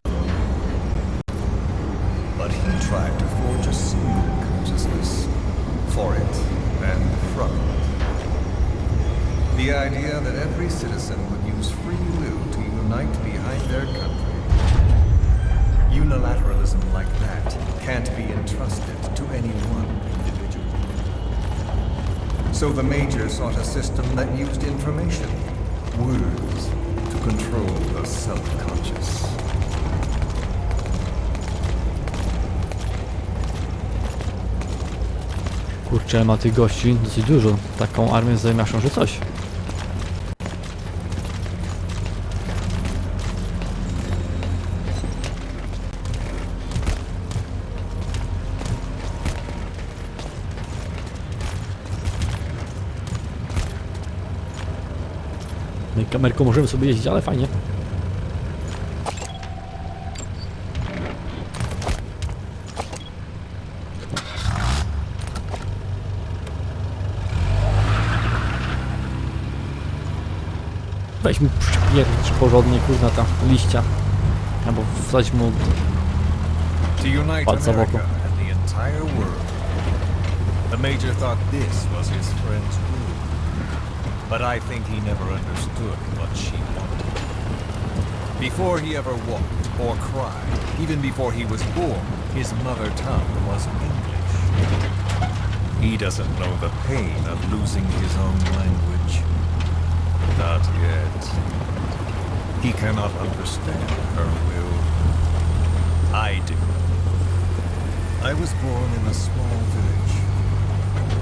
But he tried to forge a single consciousness for it and from it. The idea that every citizen would use free will to unite behind their country. Unilateralism like that can't be entrusted to any one individual. So the Major sought a system that used information, words, to control the self-conscious. Kurczę, ma tych gości dosyć dużo. Taką armię zajmiaszą, że coś. No i kamerką możemy sobie jeździć, ale fajnie. Weźmy przypiernicz porządnie, kurna, ta liścia. Albo wsadź mu palca w oko. And the entire world. The Major thought this was his friend's rule. But I think he never understood what she wanted. Before he ever walked or cried, even before he was born, his mother tongue was English. He doesn't know the pain of losing his own language. Not yet. He cannot understand her will. I do. I was born in a small village.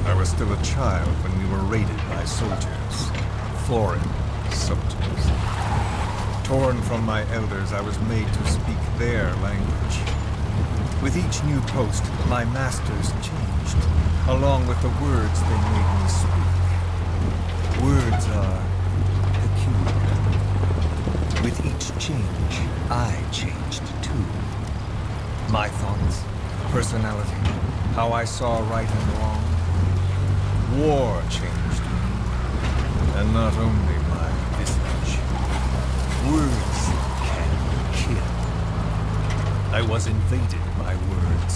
I was still a child when we were raided by soldiers. Foreign soldiers. Torn from my elders, I was made to speak their language. With each new post, my masters changed, along with the words they made me speak. Words are peculiar. With each change, I changed too. My thoughts, personality, how I saw right and wrong. War changed me, and not only my visage. Words can kill. I was invaded by words,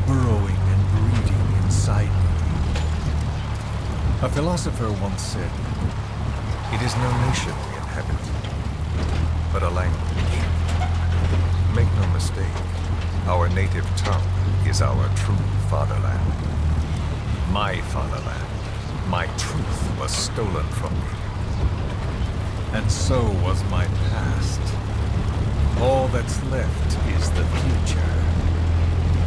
burrowing and breeding inside me. A philosopher once said, "It is no nation we inhabit, but a language." Make no mistake, our native tongue is our true fatherland. My fatherland, my truth was stolen from me. And so was my past. All that's left is the future.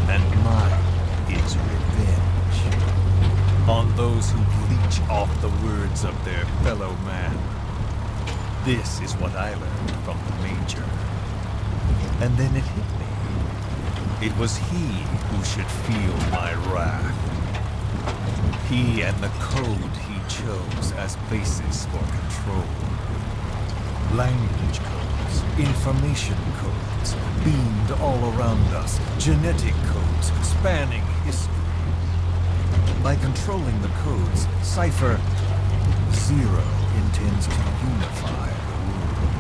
And mine is revenge. On those who bleach off the words of their fellow man. This is what I learned from the Major. And then it hit me. It was he who should feel my wrath. He and the code he chose as basis for control. Language codes, information codes, beamed all around us, genetic codes spanning history. By controlling the codes, Cypher Zero intends to unify the world.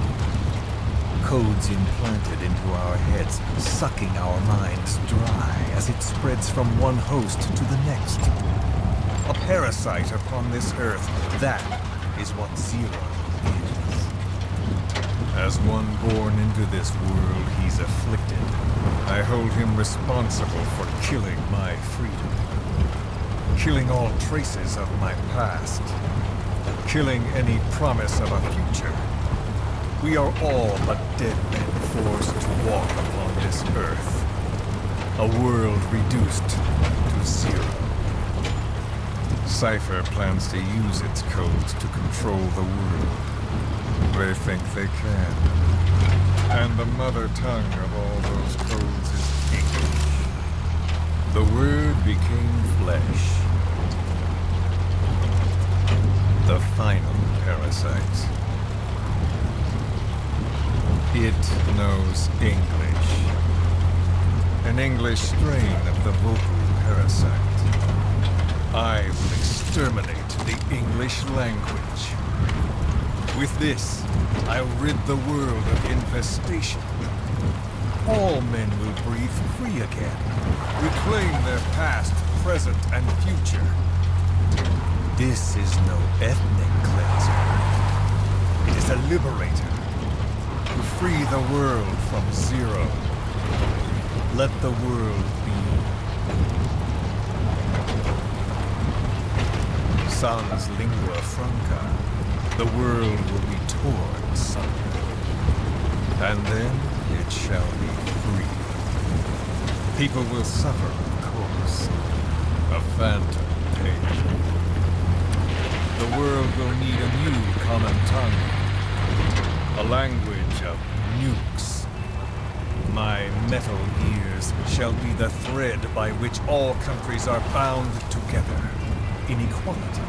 Codes implanted into our heads, sucking our minds dry as it spreads from one host to the next. A parasite upon this earth, that is what Zero is. As one born into this world he's afflicted, I hold him responsible for killing my freedom. Killing all traces of my past. Killing any promise of a future. We are all but dead men forced to walk upon this earth. A world reduced to zero. Cypher plans to use its codes to control the world. They think they can. And the mother tongue of all those codes is English. The word became flesh. The final parasite. It knows English. An English strain of the vocal parasite. I will exterminate the English language. With this, I'll rid the world of infestation. All men will breathe free again, reclaim their past, present, and future. This is no ethnic cleanser. It is a liberator. To free the world from zero. Let the world be. Sans lingua franca. The world will be torn asunder. And then it shall be free. People will suffer, of course. A phantom pain. The world will need a new common tongue. A language of nukes. My metal ears shall be the thread by which all countries are bound together. In equality.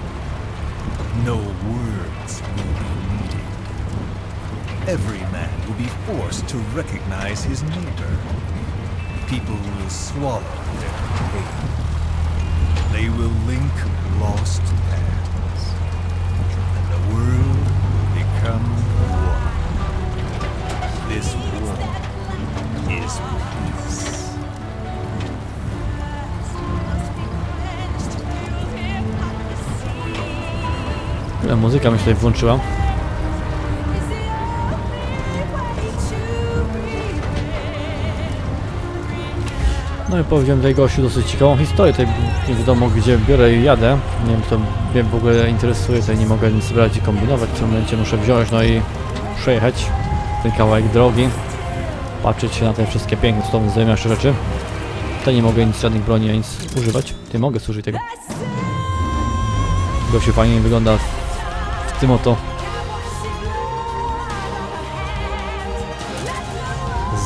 No words will be needed. Every man will be forced to recognize his neighbor. People will swallow their pain. They will link lost paths. And the world will become one. This war is peace. Muzyka mi się tutaj włączyła. No i powiedziałem tutaj gościu dosyć ciekawą historię. Tutaj nie wiadomo gdzie biorę i jadę. Nie wiem kto mnie w ogóle interesuje. Tutaj nie mogę nic brać i kombinować. W tym momencie muszę wziąć no i przejechać ten kawałek drogi. Patrzeć się na te wszystkie piękne, cudowne, zajmujące rzeczy. Tutaj nie mogę nic, żadnych broni, nic używać. Tutaj mogę służyć tego. Gościu fajnie wygląda w tym oto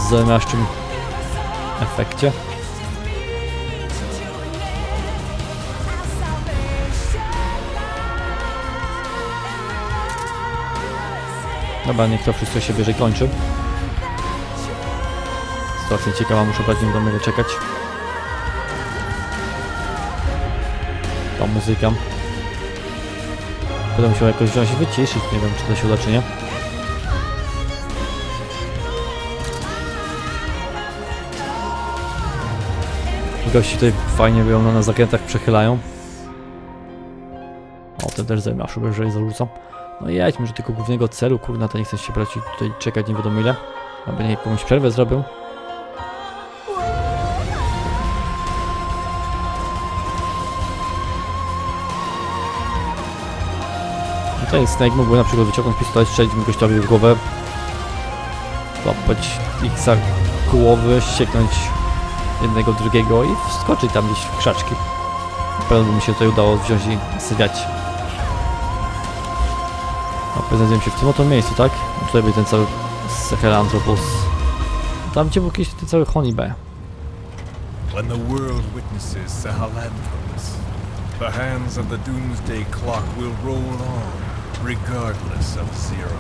zamiaszczym efekcie. Dobra, niech to wszystko się bierze i kończy. Sytuacja ciekawa, muszę brać, nie będę czekać. Ta muzyka. Będę musiał jakoś wziąć i wyciszyć, nie wiem czy to się uda czy nie. Gości tutaj fajnie wyją na zakrętach przechylają. O, ten też zajmaszu, jeżeli zarzucam. No i jedźmy do tego głównego celu, kurna, to nie chcę się brać i tutaj czekać nie wiadomo ile. Aby nie jakąś przerwę zrobił. Tutaj Snake mógłby na przykład wyciągnąć pistolet, strzelić mi gościowi w głowę. Złapać ich za głowy, ścieknąć jednego, drugiego i wskoczyć tam gdzieś w krzaczki. Na pewno by mi się tutaj udało wziąć i sypiać. No, znajdziemy się w tym oto miejscu, tak? No, tutaj był ten cały Sahelanthropus. Tam gdzie był jakiś ten cały Honeybear. When the world witnesses Sahelanthropus, the hands of the doomsday clock will roll on, regardless of Zero.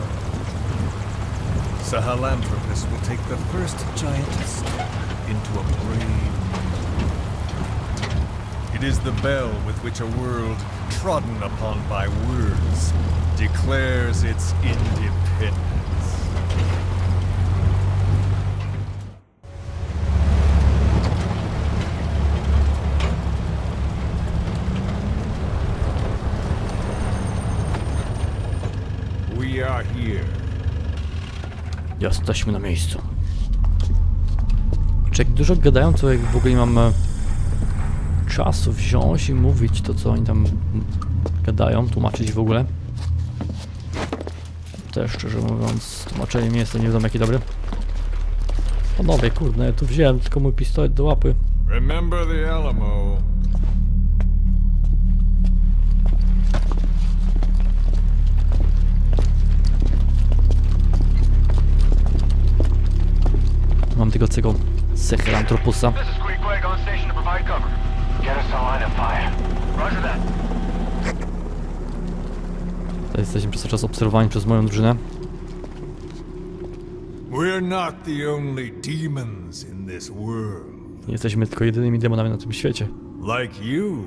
Sahelanthropus will take the first giant step into a brave new. It is the bell with which a world trodden upon by words declares its independence. We are here. Jesteśmy na miejscu. Czy jak dużo gadają, to jak w ogóle nie mam czasu wziąć i mówić to, co oni tam gadają, tłumaczyć w ogóle. Też szczerze mówiąc, tłumaczenie nie jest to nie wiadomo jaki dobry. Panowie, kurde, ja tu wziąłem tylko mój pistolet do łapy. Remember the Alamo. Mam tego cego Sahelanthropusa. This is Queequeg on station to provide cover. Get us a line of fire. Roger that. Tutaj jesteśmy przez czas obserwowani przez moją drużynę. We're not the only demons in this world. Nie jesteśmy tylko jedynymi demonami na tym świecie. Like you,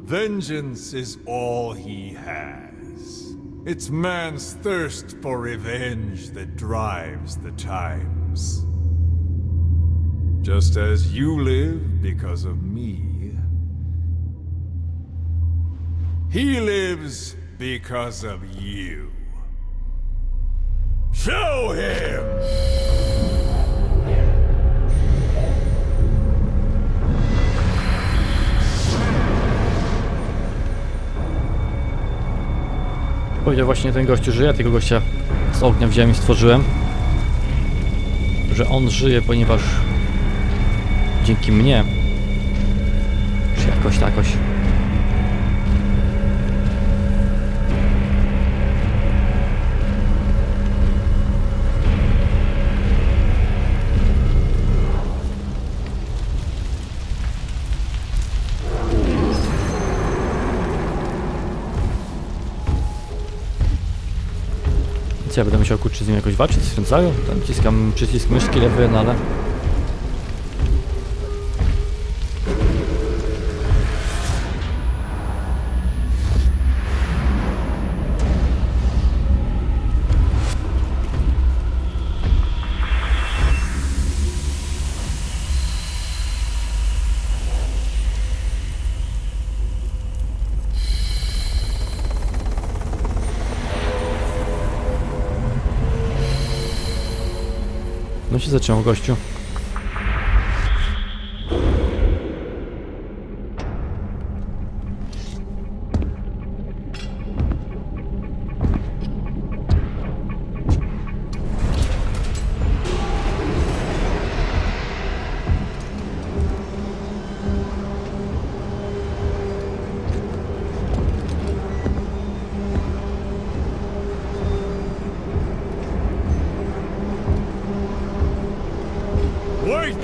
vengeance is all he has. It's man's thirst for revenge that drives the times. Just as you live because of me, he lives because of you. Show him! Powiedział właśnie ten gościu, że ja tego gościa z ognia wziąłem i stworzyłem. Że on żyje, ponieważ dzięki mnie. Czy jakoś. Co ja będę musiał kurczę z nim jakoś walczyć w tym całym? Tam ciskam przycisk myszki lewy, no ale... No się zaczęło, gościu. Wait!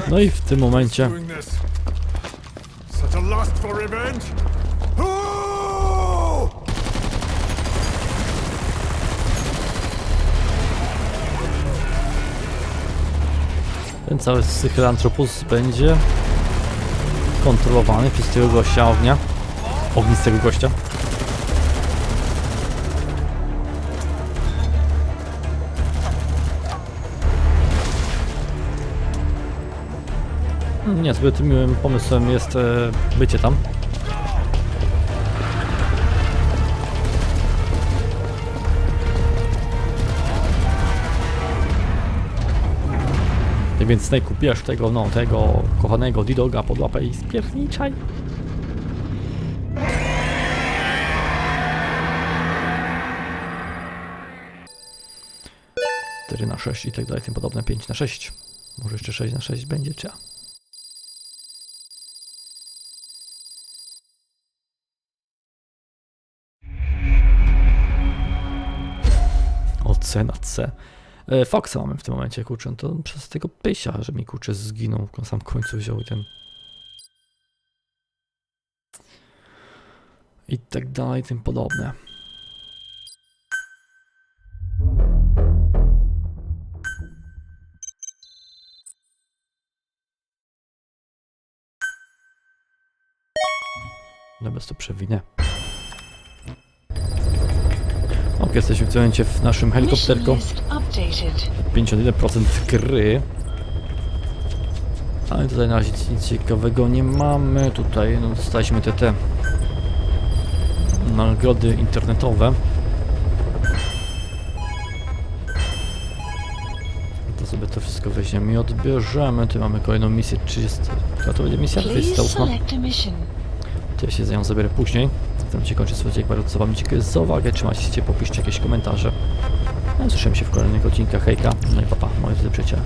No i w tym momencie Doing this. Such a lust for revenge. Oh! ten cały Sychylantropus będzie kontrolowany przez tego gościa ognia. Ognistego gościa. Niezbyt miłym pomysłem jest bycie tam. Więc Snake'u, bierz tego, no, tego kochanego D-Doga pod łapę i spierniczaj. Cztery na 6 i tak dalej, tym podobne, 5 na 6. Może jeszcze 6 na 6 będzie, czy? Ocena C. Foxa mamy w tym momencie, kurczę, no to przez tego pysia, że mi kurczę zginął, na sam końcu wziął ten. I tak dalej, tym podobne. No bez to przewinę. Ok, jesteśmy w tym momencie w naszym helikopterku. 51% gry. Ale tutaj na razie nic ciekawego nie mamy. Tutaj no, dostaliśmy te nagrody internetowe. To sobie to wszystko weźmiemy i odbierzemy. Tu mamy kolejną misję 30. Która to będzie misja? 28. To ja się za nią zabiorę później. Zatem się kończy swój dzień. Bardzo wam dziękuję za uwagę. Trzymajcie się, popiszcie jakieś komentarze. No, słyszymy się w kolejnych odcinkach. Hejka, no i papa, moi drodzy przyjaciele.